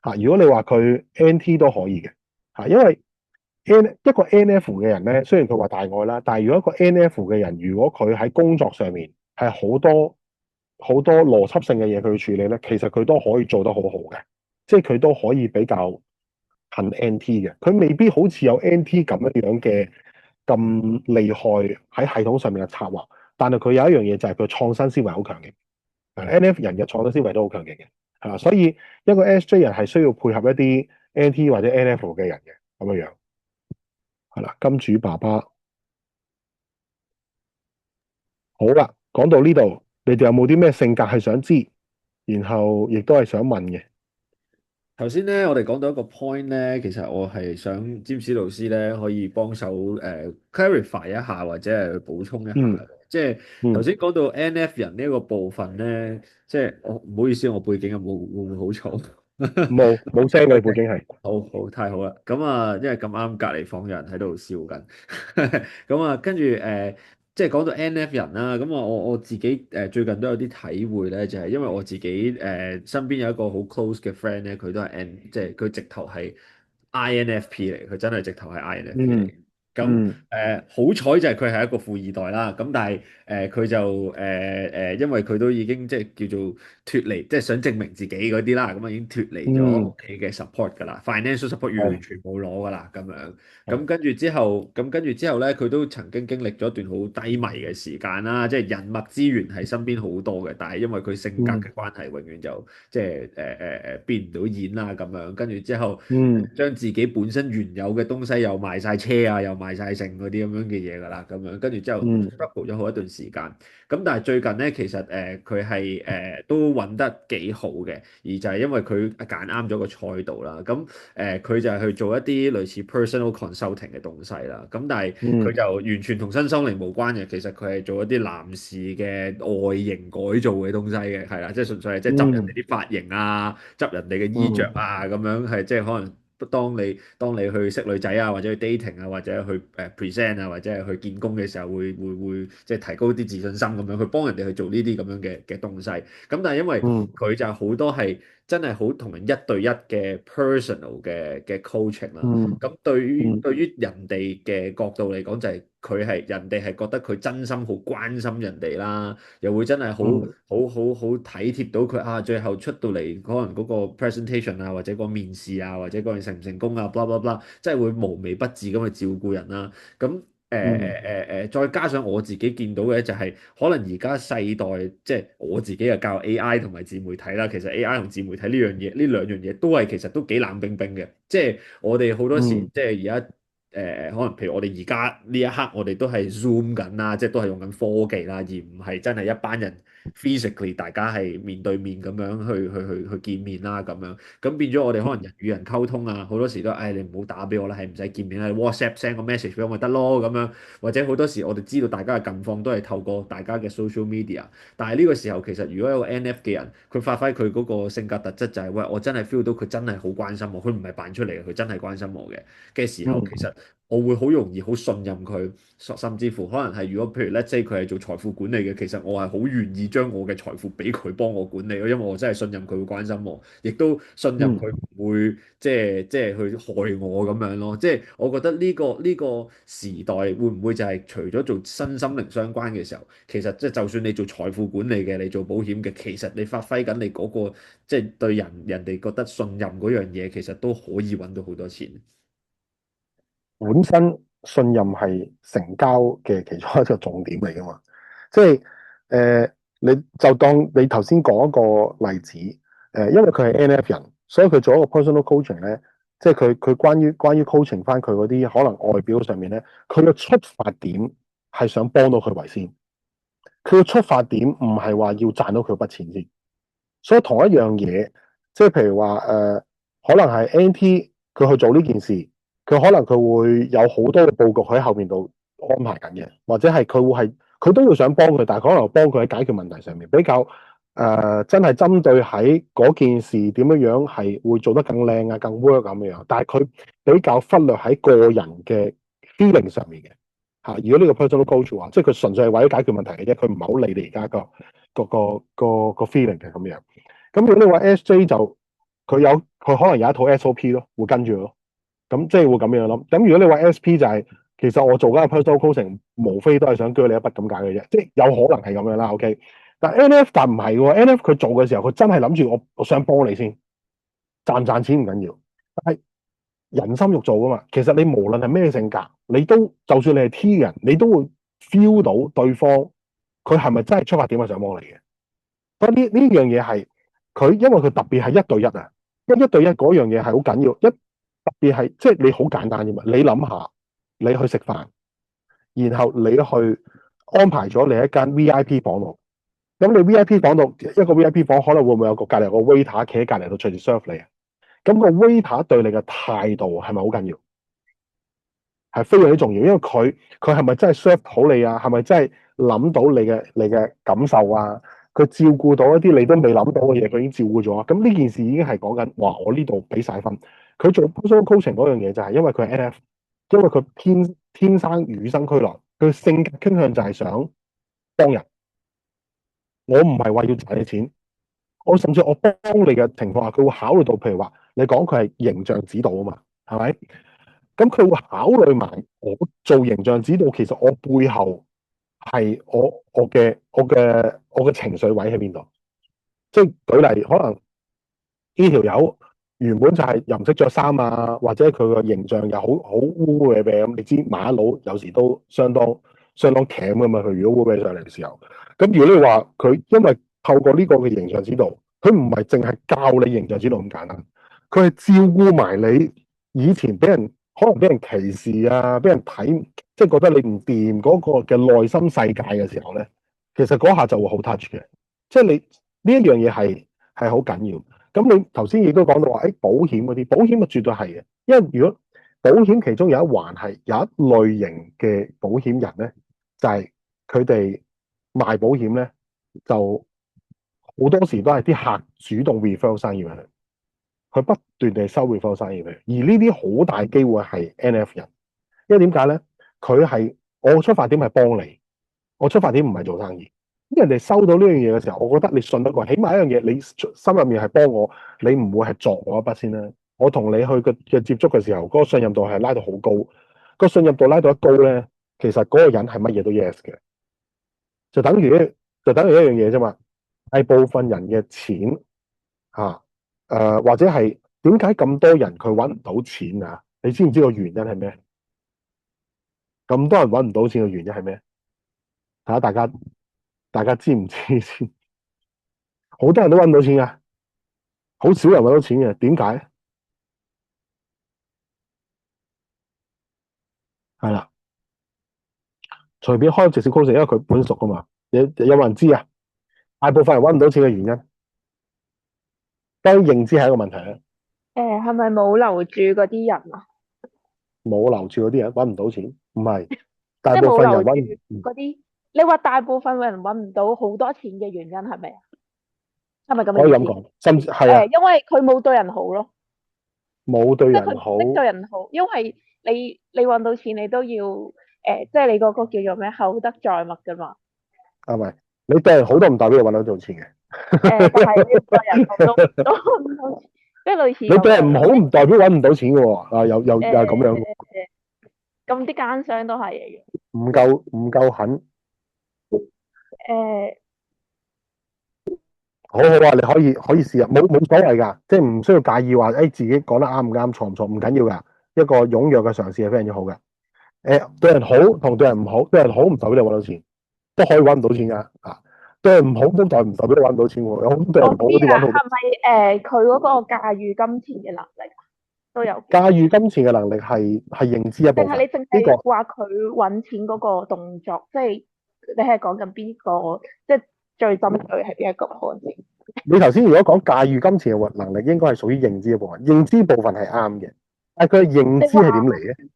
嚇。如果你話佢 NT 都可以嘅嚇，因為一個 NF 嘅人咧，雖然佢話大愛啦，但係如果一個 NF 嘅人，如果佢喺工作上面係好多邏輯性嘅嘢佢要處理咧，其實佢都可以做得好好嘅，即係佢都可以比較近 NT 嘅。佢未必好似有 NT 咁樣嘅咁厲害喺系統上面嘅策劃，但係佢有一樣嘢就係佢創新思維好強嘅。NF 人嘅創新思維都好強勁嘅，係嘛？所以一個 SJ 人係需要配合一啲 NT 或者 NF 嘅人嘅咁樣樣。係啦，金主爸爸好啦，講到呢度，你哋有冇啲咩性格係想知，然後亦都係想問嘅？頭先咧，我哋講到一個 point 咧，其實我係想詹士老師咧可以幫手clarify 一下，或者係補充一下。即係頭先講到 NF 人呢一個部分咧，即係我唔好意思，我背景有冇會唔會好嘈？冇聲嘅，你背景係好太好啦。咁啊，因為咁啱隔離房有人喺度笑緊，咁啊，跟住即係講到 NF 人啦，咁啊，我自己最近都有啲體會咧，就係因為我自己身邊有一個好 close 嘅 friend 咧，佢都係即係佢直頭係 INFP 嚟，佢真係直頭係 INFP 嚟。咁好彩就係佢係一個富二代啦，咁但係佢就因為佢都已經即係叫做脫離，即係想證明自己嗰啲啦，咁啊已經脫離咗屋企嘅 support 㗎啦，financial support 完全冇攞㗎啦，咁樣。咁跟住之後咧，佢都曾經經歷咗一段好低迷嘅時間啦，即係人脈資源係身邊好多嘅，但係因為佢性格嘅關係，永遠就即係變唔到演啦咁樣。跟住之後，將自己本身原有嘅東西又賣晒車啊，又賣賣晒剩嗰啲咁樣嘅嘢㗎啦，咁樣跟住之後 嗯 struggle 咗好一段時間。咁但係最近咧，其實佢係都揾得幾好嘅，而就係因為佢揀啱咗個賽道啦。咁佢就係去做一啲類似 personal consulting 嘅東西啦。咁但係佢嗯就完全同身心靈無關嘅，其實佢係做一啲男士嘅外形改造嘅東西嘅，係啦，即係純粹係即係執人哋嗯啲髮型啊，執人哋嘅衣着嗯啊，咁樣係即係可能。當你去識女仔啊，或者去 dating 啊，或者去present 啊，或者係去見工嘅時候，會即係提高啲自信心咁樣，去幫人哋去做呢啲咁樣嘅東西。咁但係因為嗯佢就好多係真係好同人一對一嘅 personal 嘅 coaching 啦。嗯咁對於嗯對於人哋嘅角度嚟講，就係佢係人哋係覺得佢真心好關心人哋啦，又會真係嗯好體貼到佢啊！最後出到嚟可能嗰個 presentation 啊，或者個面試啊，或者嗰樣成唔成功啊，blah blah blah，即係會無微不至咁去照顧人啦。咁再加上我自己見到嘅就係、可能而家世代即係我自己又教 AI 同埋自媒體啦。其實 AI 同自媒體呢樣嘢，呢兩樣嘢都係其實都幾冷冰冰嘅。即係我哋好多時嗯即係而家。可能譬如我哋而家呢一刻，我哋都係 Zoom 緊啦，即係都係用緊科技啦，而唔係真係一班人 physically 大家係面對面咁樣去見面啦咁樣。咁變咗我哋可能人與人溝通啊，好多時都你唔好打俾我啦，係唔使見面啦，你 WhatsApp send 個 message 俾我咪得咯咁樣。或者好多時我哋知道大家嘅近況都係透過大家嘅 social media。但係呢個時候其實如果有個 NF 嘅人，佢發揮佢嗰個性格特質就係、喂，我真係 feel 到佢真係好關心我，佢唔係扮出嚟嘅，佢真係關心我嘅時候，其實我會好容易好信任佢，甚至乎可能係如果譬如 let's say 佢係做財富管理嘅，其實我係好願意將我嘅財富俾佢幫我管理咯，因為我真係信任佢會關心我，亦都信任佢唔會即係去害我咁樣咯。即係我覺得呢個時代會唔會就係除咗做身心靈相關嘅時候，其實即係就算你做財富管理嘅，你做保險嘅，其實你發揮緊你嗰個即係對人哋覺得信任嗰樣嘢，其實都可以揾到好多錢。本身信任係成交嘅其中一個重點嚟噶嘛，即係你就當你頭先講一個例子，因為佢係 NF 人，所以佢做一個 personal coaching 咧，即係佢關於 coaching 翻佢嗰啲可能外表上面咧，佢嘅出發點係想幫到佢為先，佢嘅出發點唔係話要賺到佢筆錢先，所以同一樣嘢，即係譬如話可能係 NT 佢去做呢件事。佢可能佢會有好多嘅佈局喺後面度安排緊嘅，或者係佢都會想幫佢，但係可能幫佢喺解決問題上面比較真係針對喺嗰件事點樣係會做得更靚啊、更 work 咁樣。但係佢比較忽略喺個人嘅 feeling 上面嘅嚇。如果呢個 personal coach 話，即係佢純粹係為咗解決問題嘅啫，佢唔係好理你而家個 feeling 嘅咁樣。咁如果你話 SJ 就佢可能有一套 SOP 咯，會跟住咯。咁即係會咁樣諗。咁如果你話 SP 就係、其實我做緊個 personal coaching，無非都係想鋸你一筆咁解嘅啫，即係有可能係咁樣啦。OK，但 NF 但唔係喎，NF 佢做嘅時候，佢真係諗住我想幫你先，賺唔賺錢唔緊要，但係人心肉做噶嘛。其實你無論係咩性格，你都就算你係 T 人，你都會 feel 到對方佢係咪真係出發點係想幫你嘅。所以呢樣嘢係佢，因為佢特別係一對一啊，一對一嗰樣嘢係好緊要。特別係即係你好簡單啫嘛，你諗下，你去食飯，然後你去安排咗你一間 VIP 房度，咁你 VIP 房度一個 VIP 房可能會唔會有個隔離有個 waiter 企喺隔離度隨時 serve 你啊？咁個 waiter 對你嘅態度係咪好緊要？係非常之重要，因為佢係咪真係 serve 好你啊？係咪真係諗到你嘅感受啊？佢照顧到一啲你都未諗到嘅嘢，佢已經照顧咗啊！咁呢件事已經係講緊，哇！我呢度俾晒分。佢做 personal coaching 嗰樣嘢就係因為佢係 NF，因為佢天生與生俱來，佢性格傾向就係想幫人。我唔係話要賺你錢，我甚至我幫你嘅情況下，佢會考慮到，譬如話你講佢係形象指導啊嘛，係咪？咁佢會考慮埋我做形象指導，其實我背後係我嘅情緒位喺邊度？即係舉例，可能呢條友原本就係又唔識着衫啊，或者佢個形象又好污污嘅咁。你知馬佬有時都相當鉗噶嘛，佢如果污俾上嚟嘅時候，咁如果你話佢因為透過呢個嘅形象指導，佢唔係淨係教你形象指導咁簡單，佢係照顧埋你以前俾人可能俾人歧視啊，俾人睇，即係覺得你唔掂嗰個嘅內心世界嘅時候咧，其實嗰下就會好 touch 嘅。即係你呢一樣嘢係好緊要。咁你頭先亦都講到話，保險嗰啲，保險啊絕對係嘅。因為如果保險其中有一環係有一類型嘅保險人咧，就係佢哋賣保險咧，就好多時都係啲客主動 refer 生意俾佢。佢不斷地收 refer 生意俾佢，而呢啲好大機會係 NF 人，因為點解咧？佢係我出發點係幫你，我出發點唔係做生意。咁人哋收到呢樣嘢嘅時候，我覺得你信得過，起碼一樣嘢，你心入面係幫我，你唔會係作我一筆先啦。我同你去嘅接觸嘅時候，嗰個信任度係拉到好高，個信任度拉到一高咧，其實嗰個人係乜嘢都 yes 嘅，就等於一樣嘢啫嘛。大部分人嘅錢嚇。或者係點解咁多人佢揾唔到錢啊？你知唔知個原因係咩？咁多人揾唔到錢嘅原因係咩？睇下大家知唔知先？好多人都揾唔到錢噶，好少人揾到錢嘅。點解？係啦，隨便開直線 course，因為佢本熟噶嘛。有冇人知啊？大部分人揾唔到錢嘅原因，當然認知係一個問題啦。係咪冇留住嗰啲人啊？冇留住嗰啲人揾唔到錢，唔係即大係冇留部分人揾住嗰啲。你話大部分人揾唔到好多錢嘅原因係咪啊？係咪咁嘅意思？可以咁講，甚至係啊，因為佢冇對人好咯，冇對即係佢人好。唔識對人好，因為你揾到錢，你都要即係你嗰個叫做咩厚德載物噶嘛。係咪？你對人好都唔代表你揾到做錢嘅。但係你對人好都揾唔到錢，即係類似你對人唔好咁唔代表揾唔到錢嘅喎。又係咁樣，咁啲奸商都係嘅。唔夠狠。誒好好啊，你可以試下，冇所謂㗎，即係唔需要介意話，自己講得啱唔啱，錯唔錯，唔緊要㗎。一個踴躍嘅嘗試係非常之好嘅。對人好同對人唔好，對人好唔代表你揾到錢，都可以揾唔到錢㗎。啊，對人唔好都唔代表你揾唔到錢喎。有好多對人唔好嗰啲揾到。係咪佢嗰個駕馭金錢嘅能力都有？駕馭金錢嘅能力係認知一部分。定係你淨係話佢揾錢嗰個動作，即係你係講緊邊個？即係最針對係邊一個方面？你頭先如果講駕馭金錢嘅能力，應該係屬於認知一部分。認知部分係啱嘅，但係佢嘅認知係點嚟嘅？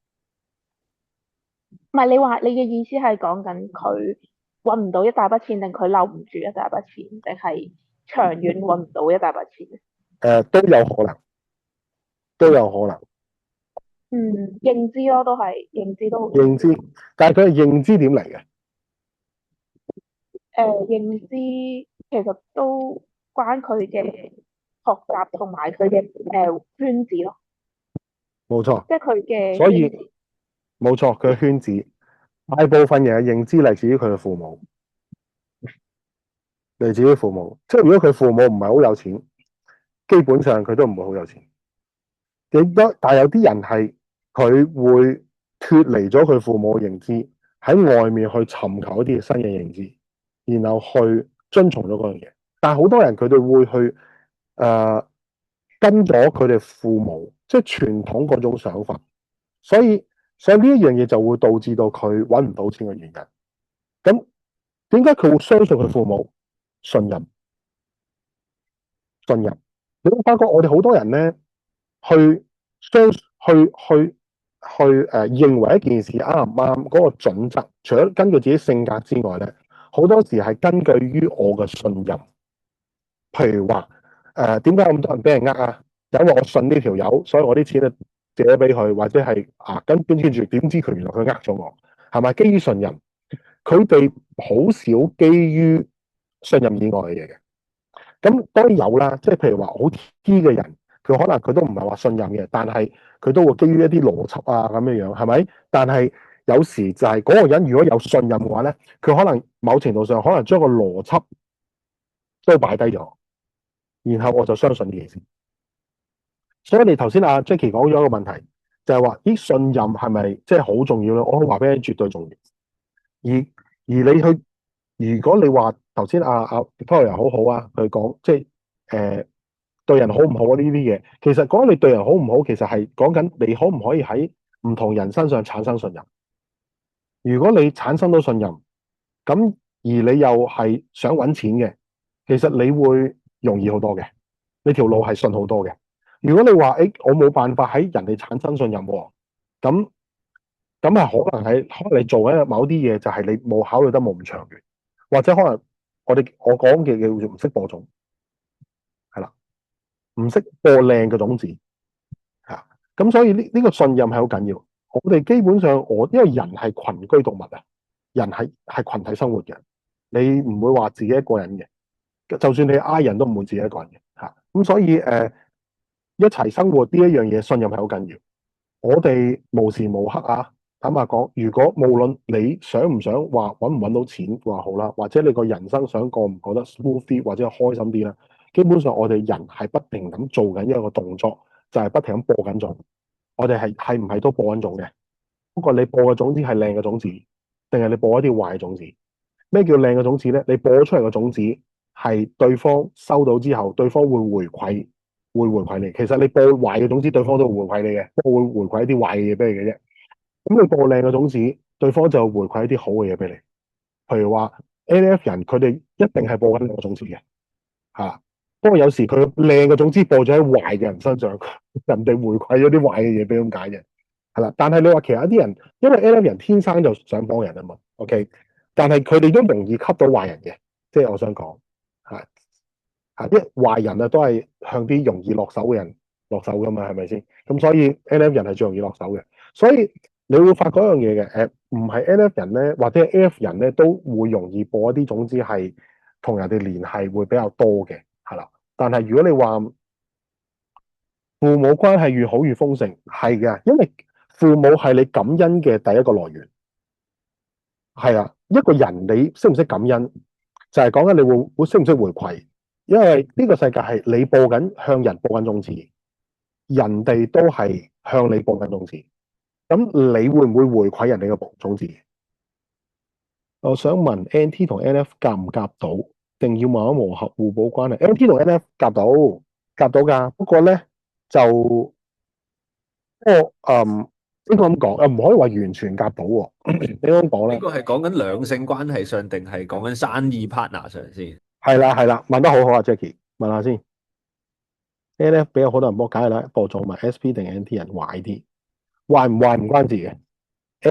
唔係你話你嘅意思係講緊佢揾唔到一大筆錢，定佢留唔住一大筆錢，定係長遠揾唔到一大筆錢？都有可能，都有可能。認知咯，都係認知都好。認知，但係佢係認知點嚟嘅？認知其實都關佢嘅學習同埋佢嘅圈子咯。冇錯，即係佢嘅。所以冇錯，佢嘅圈子，大部分人嘅認知嚟自於佢嘅父母，嚟自於父母。即係如果佢父母唔係好有錢，基本上佢都唔會好有錢。但係有啲人係佢會脫離咗佢父母嘅認知，喺外面去尋求一啲新嘅認知，然後去遵從咗嗰樣嘢。但係好多人佢哋會去跟咗佢哋父母，即係傳統嗰種想法，所以呢一樣嘢就會導致到佢揾唔到錢嘅原因。咁點解佢會相信佢父母？信任。你會發覺我哋好多人咧，去認為一件事啱唔啱嗰個準則，除咗根據自己性格之外咧，好多時係根據於我嘅信任。譬如話點解咁多人俾人呃啊？因為我信呢條友，所以我啲錢就借咗俾佢，或者係跟住點知佢原來佢呃咗我，係咪？基於信任，佢哋好少基於信任以外嘅嘢嘅。咁當然有啦，即係譬如話好 T 嘅人，佢可能佢都唔係話信任嘅，但係佢都會基於一啲邏輯啊咁樣樣，係咪？但係有時就係嗰個人如果有信任嘅話咧，佢可能某程度上可能將個邏輯都擺低咗，然後我就相信呢件事。所以你頭先阿 Jackie 講咗一個問題，就係話啲信任係咪即係好重要咧？我可以話俾你絕對重要。而你去，如果你話頭先阿 Victoria 好好啊，佢講即係對人好唔好啊呢啲嘢，其實講你對人好唔好，其實係講緊你可唔可以喺唔同人身上產生信任。如果你產生到信任，咁而你又係想揾錢嘅，其實你會容易好多嘅，呢條路係順好多嘅。如果你話我冇辦法喺人哋產生信任喎，咁係可能你做緊某啲嘢就係你冇考慮得冇咁長遠，或者可能我講嘅叫做唔識播種，係啦，唔識播靚嘅種子嚇。咁所以呢個信任係好緊要。我哋基本上因為人係群居動物啊，人係群體生活嘅，你唔會話自己一個人嘅，就算你嗌人都唔會自己一個人嘅嚇。咁所以一齊生活呢一樣嘢，信任係好緊要。我哋無時無刻啊，坦白講，如果無論你想唔想話揾唔揾到錢話好啦，或者你個人生想過唔過得 smooth 啲或者開心啲啦，基本上我哋人係不停咁做緊一個動作，就係不停咁播緊種。我哋係唔係都播緊種嘅？不過你播嘅種子係靚嘅種子，定係你播一啲壞嘅種子？咩叫靚嘅種子咧？你播出嚟嘅種子係對方收到之後，對方會回饋你。其實你播壞嘅種子，對方都會回饋你嘅，不過會回饋一啲壞嘅嘢俾你嘅啫。咁你播靚嘅種子，對方就回饋一啲好嘅嘢俾你。譬如話 NF 人，佢哋一定係播緊靚嘅種子嘅嚇。不過有時佢靚嘅種子播咗喺壞嘅人身上，人哋回饋咗啲壞嘅嘢俾咁解嘅，係啦。但係你話其他啲人，因為 NF 人天生就想幫人啊嘛，OK。但係佢哋都容易吸到壞人嘅，即係我想講嚇嚇啲壞人啊，都係向啲容易落手嘅人落手噶嘛，係咪先？咁所以 NF 人係最容易落手嘅，所以你會發覺一樣嘢嘅，唔係 NF 人咧，或者 AF 人咧，都會容易播一啲種子係同人哋聯繫會比較多嘅，係啦。但係如果你話父母關係越好越豐盛，係嘅，因為父母係你感恩嘅第一個來源。係啊，一個人你識唔識感恩，就係講緊你會識唔識回饋，因為呢個世界係你向人播緊種子，人哋都係向你播緊種子，咁你會唔會回饋人哋嘅種子？我想問 NT 同 NF 夾唔夾到，定要慢慢磨合互補關係？NT 同 NF 夾到噶，不過咧就應該咁講，唔可以話完全夾到喎。應該咁講咧，呢個係講緊兩性關係上定係講緊生意 partner 上先？係啦，問得好好啊 Jackie， 問下先。NF 俾有好多人幫，梗係啦，播種埋 SP 定 NT 人壞啲，壞唔壞唔關事嘅。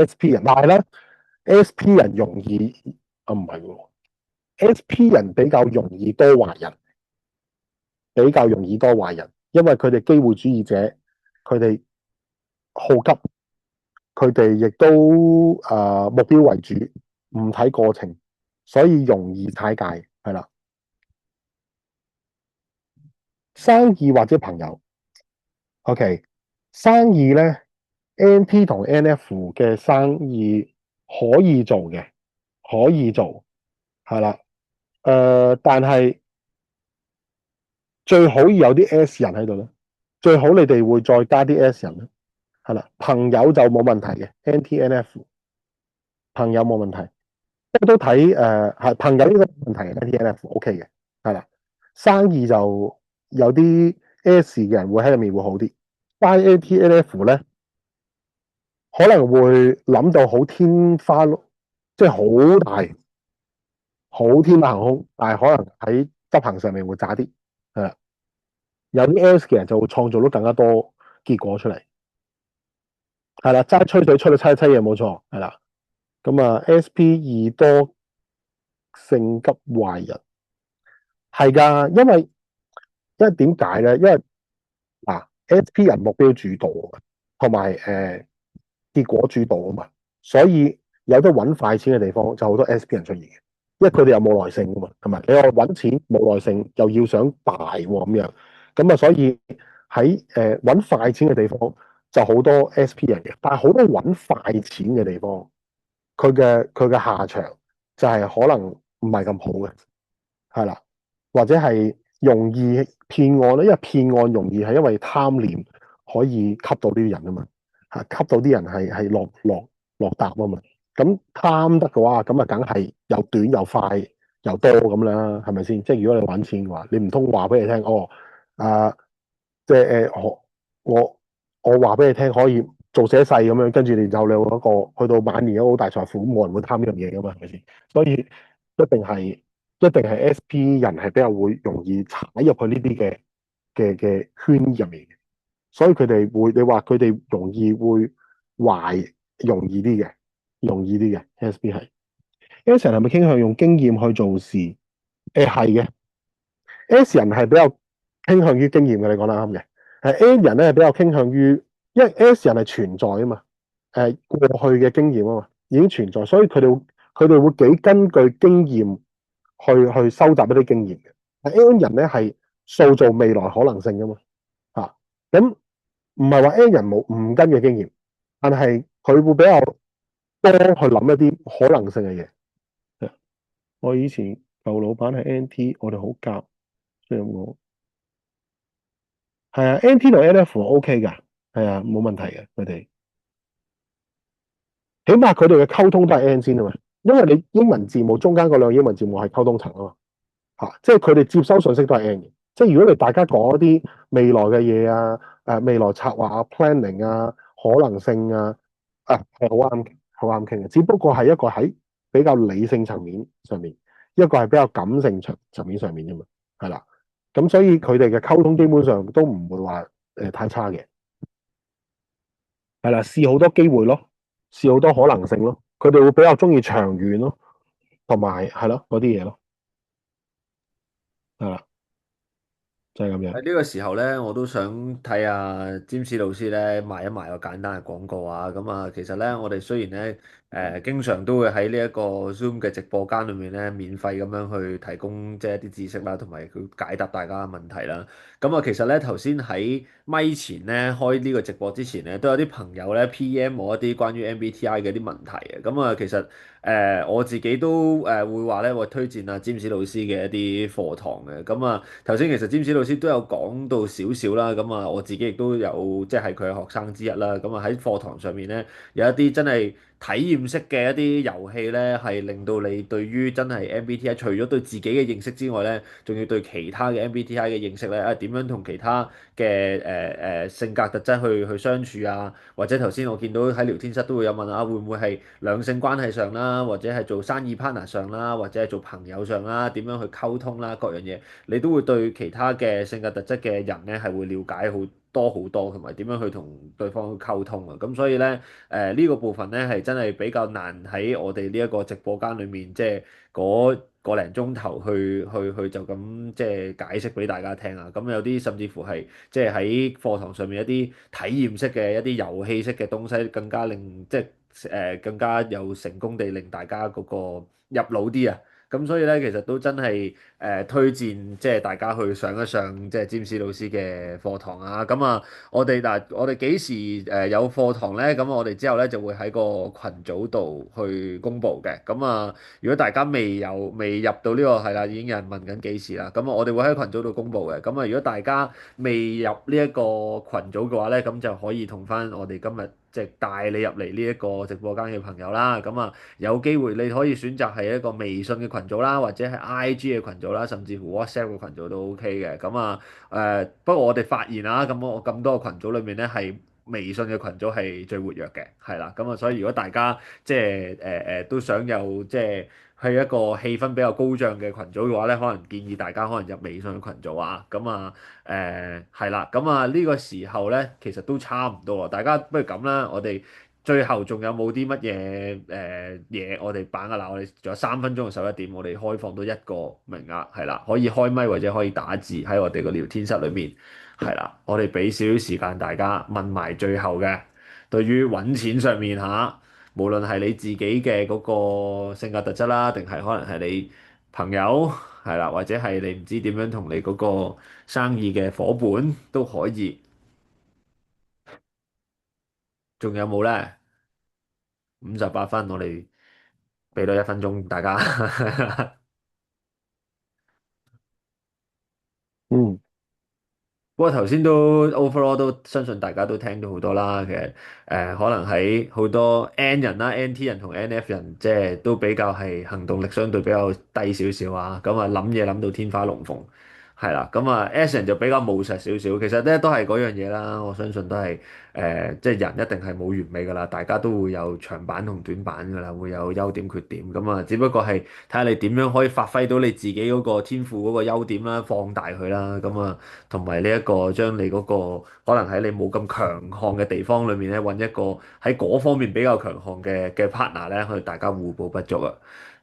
SP 人，但係咧 SP 人容易唔係喎 SP 人比較容易多壞人，因為佢哋機會主義者，佢哋好急。佢哋亦都目標為主，唔睇過程，所以容易踩界，係啦。生意或者朋友 ，OK，生意咧 ，NT 同 NF 嘅生意可以做嘅，係啦。但係最好有啲 S 人喺度咧，最好你哋會再加啲 S 人咧。係啦，朋友就冇問題嘅 ，NT、NF 朋友冇問題，都睇係朋友呢個問題 ，NT、NF OK 嘅，係啦。生意就有啲 S 嘅人會喺入面會好啲，但係 NT、NF 咧可能會諗到好天花，即係好大，好天馬行空，但係可能喺執行上面會渣啲，係啦。有啲 S 嘅人就會創造到更加多結果出嚟。係啦，齋吹水吹到七嘢冇錯，係啦。咁啊 SP 二多性急壞人係噶，因為點解咧？因為SP 人目標主導啊，同埋結果主導啊嘛，所以有得揾快錢嘅地方就好多 SP 人出現嘅，因為佢哋又冇耐性噶嘛，係咪？你話揾錢冇耐性，又要想大喎咁樣，咁啊，所以喺揾快錢嘅地方就好多 SP 人嘅，但係好多揾快錢嘅地方，佢嘅下場就係可能唔係咁好嘅，係啦，或者係容易騙案咧，因為騙案容易係因為貪念可以吸到呢啲人啊嘛，吸到啲人係落搭啊嘛，咁貪得嘅話，咁啊梗係又短又快又多咁啦，係咪先？即係如果你揾錢嘅話，你唔通話俾你聽，即係我話俾你聽可以做寫世咁樣，跟住然後你有一個去到晚年有好大財富，冇人會貪呢樣嘢噶嘛，係咪先？所以一定係 SP 人係比較會容易踩入去呢啲嘅圈入面嘅，所以佢哋會你話佢哋容易會壞容易啲嘅，容易啲嘅 SP 係。S 人係咪傾向用經驗去做事？係嘅，S 人係比較傾向於經驗嘅，你講得啱嘅。N 人咧係比較傾向於，因為 S 人係存在啊嘛，過去嘅經驗啊嘛，已經存在，所以佢哋會幾根據經驗去收集一啲經驗嘅。N 人咧係塑造未來可能性噶嘛，咁唔係話 N 人冇唔跟嘅經驗，但係佢會比較多去諗一啲可能性嘅嘢。我以前舊老闆係 NT，我哋好夾，所以我係啊，NT 同 NF OK 噶，係啊，冇問題嘅，佢哋起碼佢哋嘅溝通都係 N 先啊嘛，因為你英文字母中間嗰兩個英文字母係溝通層啊嘛，即係佢哋接收信息都係 N 嘅，即係如果你大家講一啲未來嘅嘢啊，未來策劃啊，planning 啊，可能性啊，係好啱傾嘅，只不過係一個喺比較理性層面上面，一個係比較感性層面上面啫嘛，係啦，咁所以佢哋嘅溝通基本上都唔會話太差嘅，係啦，試好多機會咯，試好多可能性咯，佢哋會比較中意長遠咯，同埋係咯嗰啲嘢咯，係啦，就係咁樣。喺呢個時候咧，我都想睇下詹士老師咧賣一賣個簡單嘅廣告啊！咁啊，其實咧，我哋雖然咧經常都會喺呢一個 Zoom 嘅直播間裏面咧，免費咁樣去提供即係一啲知識啦，同埋佢解答大家嘅問題啦。咁啊，其實咧頭先喺咪前咧開呢個直播之前咧，都有啲朋友咧 PM 我一啲關於 MBTI 嘅啲問題嘅。咁啊，其實我自己都會話咧，我推薦啊詹士老師嘅一啲課堂嘅。咁啊，頭先其實詹士老師都有講到少少啦。咁啊，我自己亦都有即係佢嘅學生之一啦。咁啊喺課堂上面咧，有一啲真係體驗式嘅一啲遊戲咧，係令到你對於真係 MBTI 除咗對自己嘅認識之外咧，仲要對其他嘅 MBTI 嘅認識咧，點樣同其他嘅性格特質去相處啊？或者頭先我見到喺聊天室都會有問啊，會唔會係兩性關係上啦，或者係做生意 partner 上啦，或者係做朋友上啦，點樣去溝通啦，各樣嘢，你都會對其他嘅性格特質嘅人咧係會了解好多，同埋點樣去同對方去溝通啊。咁所以咧，呢個部分咧係真係比較難喺我哋呢一個直播間裏面，即係嗰個零鐘頭去就咁即係解釋俾大家聽啊！咁有啲甚至乎係即係喺課堂上面一啲體驗式嘅一啲遊戲式嘅東西，更加令即係更加有成功地令大家嗰個入腦啲啊！咁所以咧，其實都真係推薦即係大家去上一上即係詹士老師嘅課堂啊！咁啊，我哋幾時有課堂咧？咁我哋之後咧就會喺個群組度去公佈嘅。咁啊，如果大家未入到呢個係啦，已經有人問緊幾時啦。咁啊，我哋會喺群組度公佈嘅。咁啊，如果大家未入呢一個群組嘅話咧，咁就可以同翻我哋今日即係帶你入嚟呢一個直播間嘅朋友啦。咁啊，有機會你可以選擇係一個微信嘅群組啦，或者係 IG 嘅群組啦，甚至乎 WhatsApp 嘅群組都 OK 嘅。咁啊，不過我哋發現啊，我咁多個群組裏面咧係微信嘅群組係最活躍嘅，係啦。咁啊，所以如果大家即係都想有即係去一個氣氛比較高漲嘅群組嘅話咧，可能建議大家可能入微信嘅群組啊。咁啊係啦。咁啊呢個時候咧，其實都差唔多啦。大家不如咁啦，我哋最後仲有冇啲乜嘢嘢我哋把握啦？我哋仲有3分鐘到11點，我哋開放到一個名額，係啦，可以開咪或者可以打字喺我哋個聊天室裏面，係啦，我哋俾少少時間大家問埋最後嘅，對於揾錢上面嚇，無論係你自己嘅嗰個性格特質啦，定係可能係你朋友係啦，或者係你唔知點樣同你嗰個生意嘅伙伴都可以，仲有冇咧？58分，我哋俾多1分鐘大家。嗯，不過頭先都 overall 都相信大家都聽到好多啦。其實可能喺好多 N 人啦、NT 人同 NF 人，即係都比較係行動力相對比較低少少啊。咁啊諗嘢諗到天花龍鳳，係啦，咁啊 S 人就比較務實少少，其實咧都係嗰樣嘢啦。我相信都係即係人一定係冇完美噶啦，大家都會有長板同短板噶啦，會有優點缺點。咁啊，只不過係睇下你點樣可以發揮到你自己嗰個天賦嗰個優點啦，放大佢啦。咁啊，同埋呢一個將你嗰個可能喺你冇咁強項嘅地方裏面咧，揾一個喺嗰方面比較強項嘅 partner 咧，去大家互補不足啊。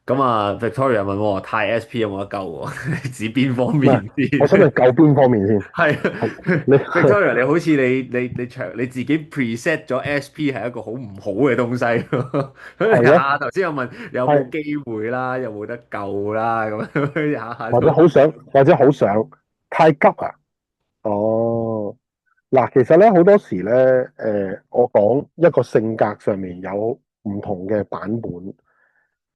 咁啊，Victoria 問我泰 SP 有冇得救喎？指邊方唔係，面先？我想問救邊方面先？係 係你 Victoria，你好似你自己 preset 咗 SP 係一個好唔好嘅東西喎。咁你係啊，下頭先有問有冇係機會啦，有冇得救啦，咁樣下下或者都好想太急啊？哦，嗱，其實咧好多時咧，我講一個性格上面有唔同嘅版本，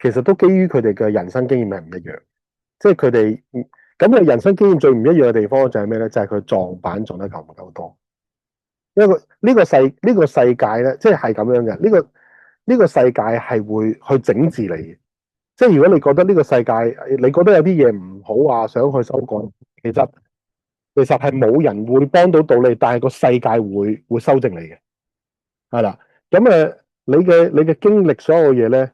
其實都基於佢哋嘅人生經驗係唔一樣，即係佢哋咁嘅人生經驗最唔一樣嘅地方就係咩咧？就係佢撞板撞得夠唔夠多。呢個世界咧，即係咁樣嘅。呢個世界係會去整治你嘅。即係如果你覺得呢個世界，你覺得有啲嘢唔好啊，想去修改，其實係冇人會幫到你，但係個世界會修正你嘅，係啦。咁你嘅經歷所有嘢咧，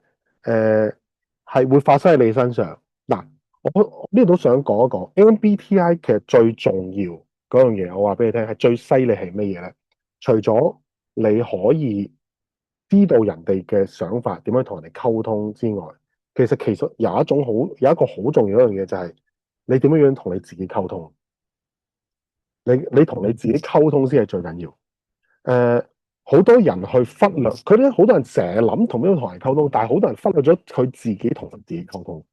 係會發生喺你身上。嗱，我呢度都想講一講 MBTI 其實最重要嗰樣嘢，我話俾你聽係最犀利係乜嘢咧？除咗你可以知道人哋嘅想法點樣同人哋溝通之外，其實有一個好重要一樣嘢就係你點樣同你自己溝通。你同你自己溝通先係最緊要。好多人去忽略，佢哋好多人成日諗同樣同人溝通，但係好多人忽略咗佢自己同自己溝通。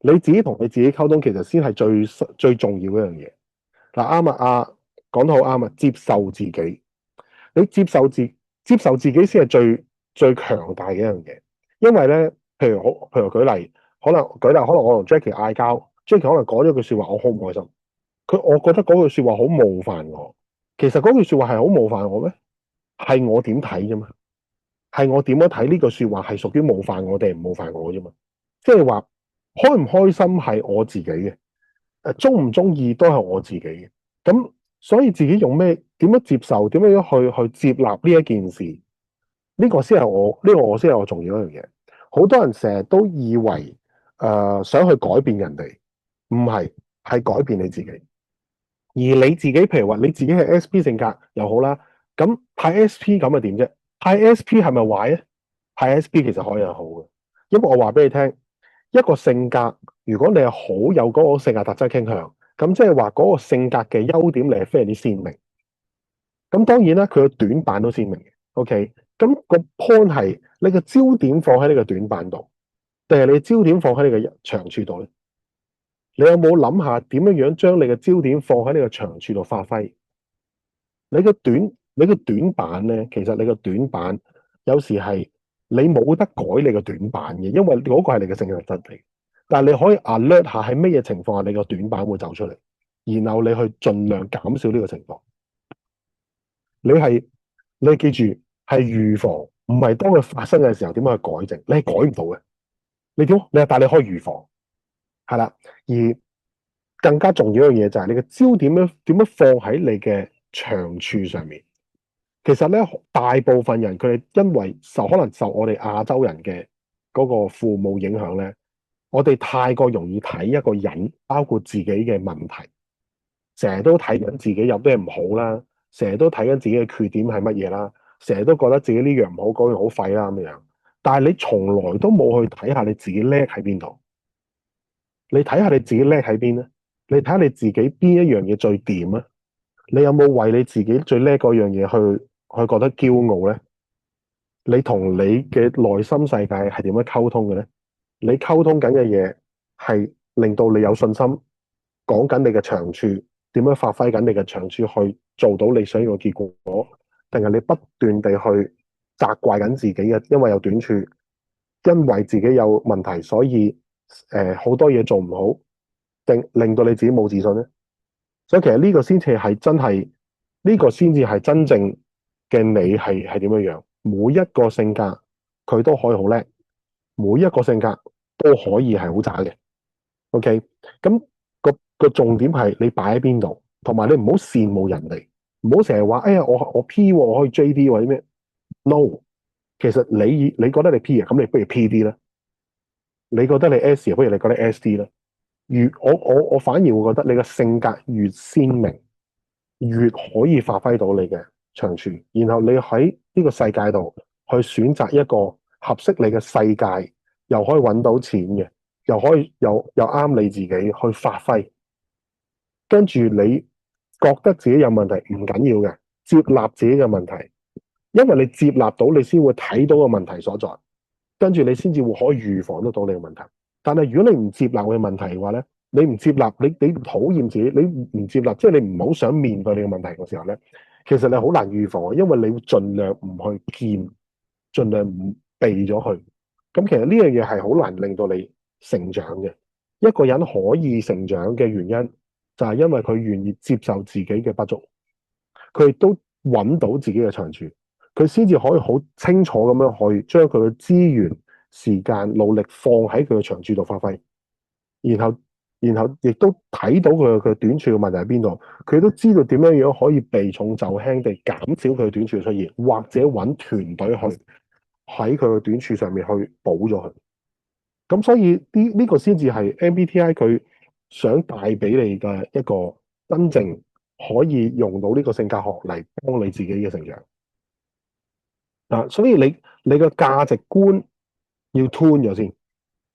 你自己同你自己溝通，其實先係最重要嘅一樣嘢。嗱，啱啊，講得好啱啊，接受自己。你接受自己先係最強大嘅一樣嘢。因為咧，譬如舉例，可能我同 Jackie 嗌交，Jackie 可能講咗句說話，我好唔開心。我覺得嗰句說話好冒犯我。其實嗰句說話係好冒犯我咩？係我點睇啫嘛？係我點樣睇呢句說話係屬於冒犯我定係唔冒犯我啫嘛？即係話開唔開心係我自己嘅，中唔中意都係我自己嘅。咁所以自己用咩點樣接受，點樣去接納呢一件事，呢個我先係我重要一樣嘢。好多人成日都以為想去改變人哋，唔係，係改變你自己。而你自己，譬如話你自己係 SP 性格又好啦，咁派 SP 咁又點啫？派 SP 係咪壞咧？派 SP 其實可以係好嘅，因為我話俾你聽，一個性格如果你係好有嗰個性格特質傾向，咁即係話嗰個性格嘅優點你係非常之鮮明。咁當然啦，佢嘅短板都鮮明嘅。OK，咁個 point 係你嘅焦點放喺呢個短板度，定係你焦點放喺你嘅長處度咧？你有冇諗下點樣樣將你嘅焦點放喺呢個長處度發揮？你嘅短板咧，其實你嘅短板有時係你冇得改你嘅短板嘅，因為嗰個係你嘅性格特質。但係你可以 alert 下喺咩嘢情況下你個短板會走出嚟，然後你去盡量減少呢個情況。你記住係預防，唔係當佢發生嘅時候點樣去改正，你係改唔到嘅。但係你可以預防，係啦。而更加重要一樣嘢就係你嘅焦點點樣放喺你嘅長處上面。其實咧，大部分人佢哋因為可能受我哋亞洲人嘅嗰個父母影響咧，我哋太過容易睇一個人，包括自己嘅問題，成日都睇緊自己有咩唔好啦，成日都睇緊自己嘅缺點係乜嘢啦，成日都覺得自己呢樣唔好，嗰樣好廢啦咁樣。但係你從來都冇去睇下你自己叻喺邊度。你睇下你自己叻喺邊咧？你睇下你自己邊一樣嘢最掂啊？你有冇為你自己最叻嗰樣嘢去覺得驕傲咧？你同你嘅內心世界係點樣溝通嘅咧？你溝通緊嘅嘢係令到你有信心，講緊你嘅長處，點樣發揮緊你嘅長處去做到你想要嘅結果，定係你不斷地去責怪緊自己嘅，因為有短處，因為自己有問題，所以好多嘢做唔好，定令到你自己冇自信咧？所以其實呢個先至係真係，呢個先至係真正嘅你係點樣樣。每一個性格佢都可以好叻，每一個性格都可以係好渣嘅。OK，咁個個重點係你擺喺邊度，同埋你唔好羨慕人哋，唔好成日話哎呀我 P 喎，我可以 JD 或者咩 no。其實你覺得你 P 啊，咁你不如 PD 啦。你覺得你 S 啊，不如你覺得 SD 啦。我反而會覺得你嘅性格越鮮明，越可以發揮到你嘅長處。然後你喺呢個世界度去選擇一個合適你嘅世界，又可以揾到錢嘅，又可以又啱你自己去發揮。跟住你覺得自己有問題唔緊要嘅，接納自己嘅問題，因為你接納到，你先會睇到個問題所在，跟住你先至會可以預防得到你嘅問題。但係如果你唔接納你嘅問題嘅話咧，你唔接納，你討厭自己，你唔接納，即係你唔好想面對你嘅問題嘅時候咧，其實你好難預防，因為你會盡量唔去見，盡量唔避咗佢。咁其實呢樣嘢係好難令到你成長嘅。一個人可以成長嘅原因，就係因為佢願意接受自己嘅不足，佢亦都揾到自己嘅長處，佢先至可以好清楚咁樣去將佢嘅資源、時間、努力放喺佢嘅長處度發揮，然後亦都睇到佢短處嘅問題喺邊度，佢都知道點樣樣可以避重就輕地減少佢嘅短處出現，或者揾團隊去喺佢嘅短處上面去補咗佢。咁所以呢個先至係 MBTI 佢想帶俾你嘅一個真正可以用到呢個性格學嚟幫你自己嘅成長。所以你嘅價值觀要 tune 咗先。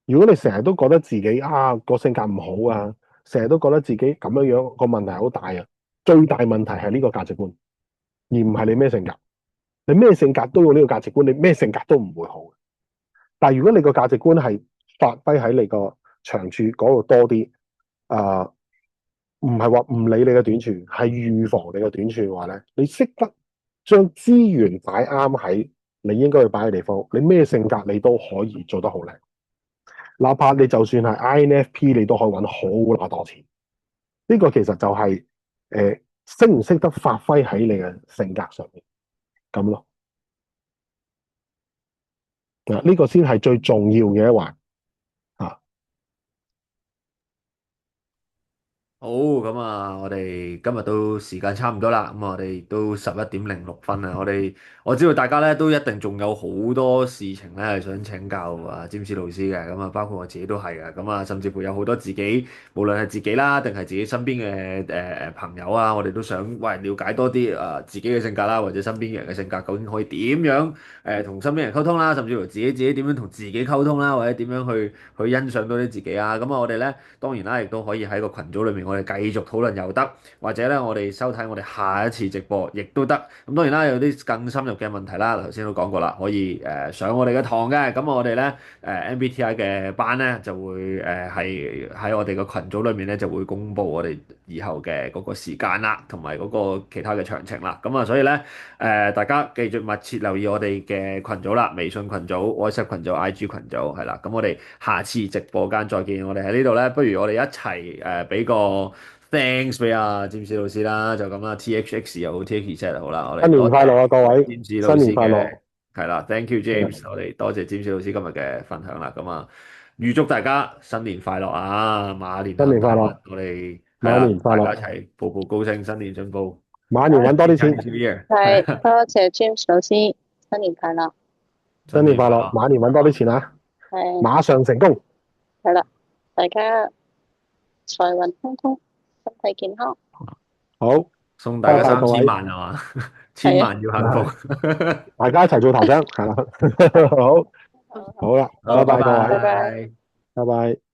如果你成日都覺得自己個性格唔好啊，成日都覺得自己咁樣樣個問題好大啊，最大問題係呢個價值觀，而唔係你咩性格。你咩性格都用呢個價值觀，你咩性格都唔會好。但係如果你個價值觀係發揮喺你個長處嗰度多啲，唔係話唔理你嘅短處，係預防你嘅短處嘅話咧，你識得將資源擺啱喺你應該要擺嘅地方，你咩性格你都可以做得好靚。哪怕你就算係 INFP，你都可以揾好乸多錢。呢個其實就係識唔識得發揮喺你嘅性格上面咁咯。呢個先係最重要嘅一環。好，咁啊，我哋今日都時間差唔多啦，咁我哋都11:06啦。我知道大家咧都一定仲有好多事情咧係想請教詹姆斯老師嘅，咁啊包括我自己都係嘅，咁啊甚至乎有好多自己，無論係自己啦，定係自己身邊嘅朋友啊，我哋都想了解多啲自己嘅性格啦，或者身邊嘅人嘅性格究竟可以點樣同身邊人溝通啦，甚至乎自己點樣同自己溝通啦，或者點樣去欣賞多啲自己啊。咁啊，我哋咧當然啦，亦都可以喺個群組裏面，我哋繼續討論又得，或者咧我哋收睇我哋下一次直播亦都得。咁當然啦，有啲更深入嘅問題啦，頭先都講過啦，可以上我哋嘅堂嘅。咁我哋咧MBTI 嘅班咧就會係喺我哋個群組裏面咧就會公布我哋以後嘅嗰個時間啦，同埋嗰個其他嘅詳情啦。咁啊，所以咧大家繼續密切留意我哋嘅群組啦，微信群組、WhatsApp 群組、IG 群組係啦。咁我哋下次直播間再見。我哋喺呢度咧，不如我哋一齊俾個 thanks 俾詹姆斯老師啦，就咁啦，THX 又好，THZ 又好啦。我哋新年快樂啊，各位！詹姆斯老師新年快樂！係啦，thank you James，我哋多謝詹姆斯老師今日嘅分享啦。咁啊，預祝大家新年快樂啊，馬年新年快樂！我哋馬年快樂！大家一齊步步高升，新年進步，馬年揾多啲錢。係，多謝 James 老師，新年快樂！新年快樂！馬年揾多啲錢啊！係，馬上成功！係啦，大家財運亨通，身體健康。好，送大家3000萬係嘛？1000萬要幸福，大家一齊做頭獎係啦。好，好啦，拜拜各位，拜拜。拜拜。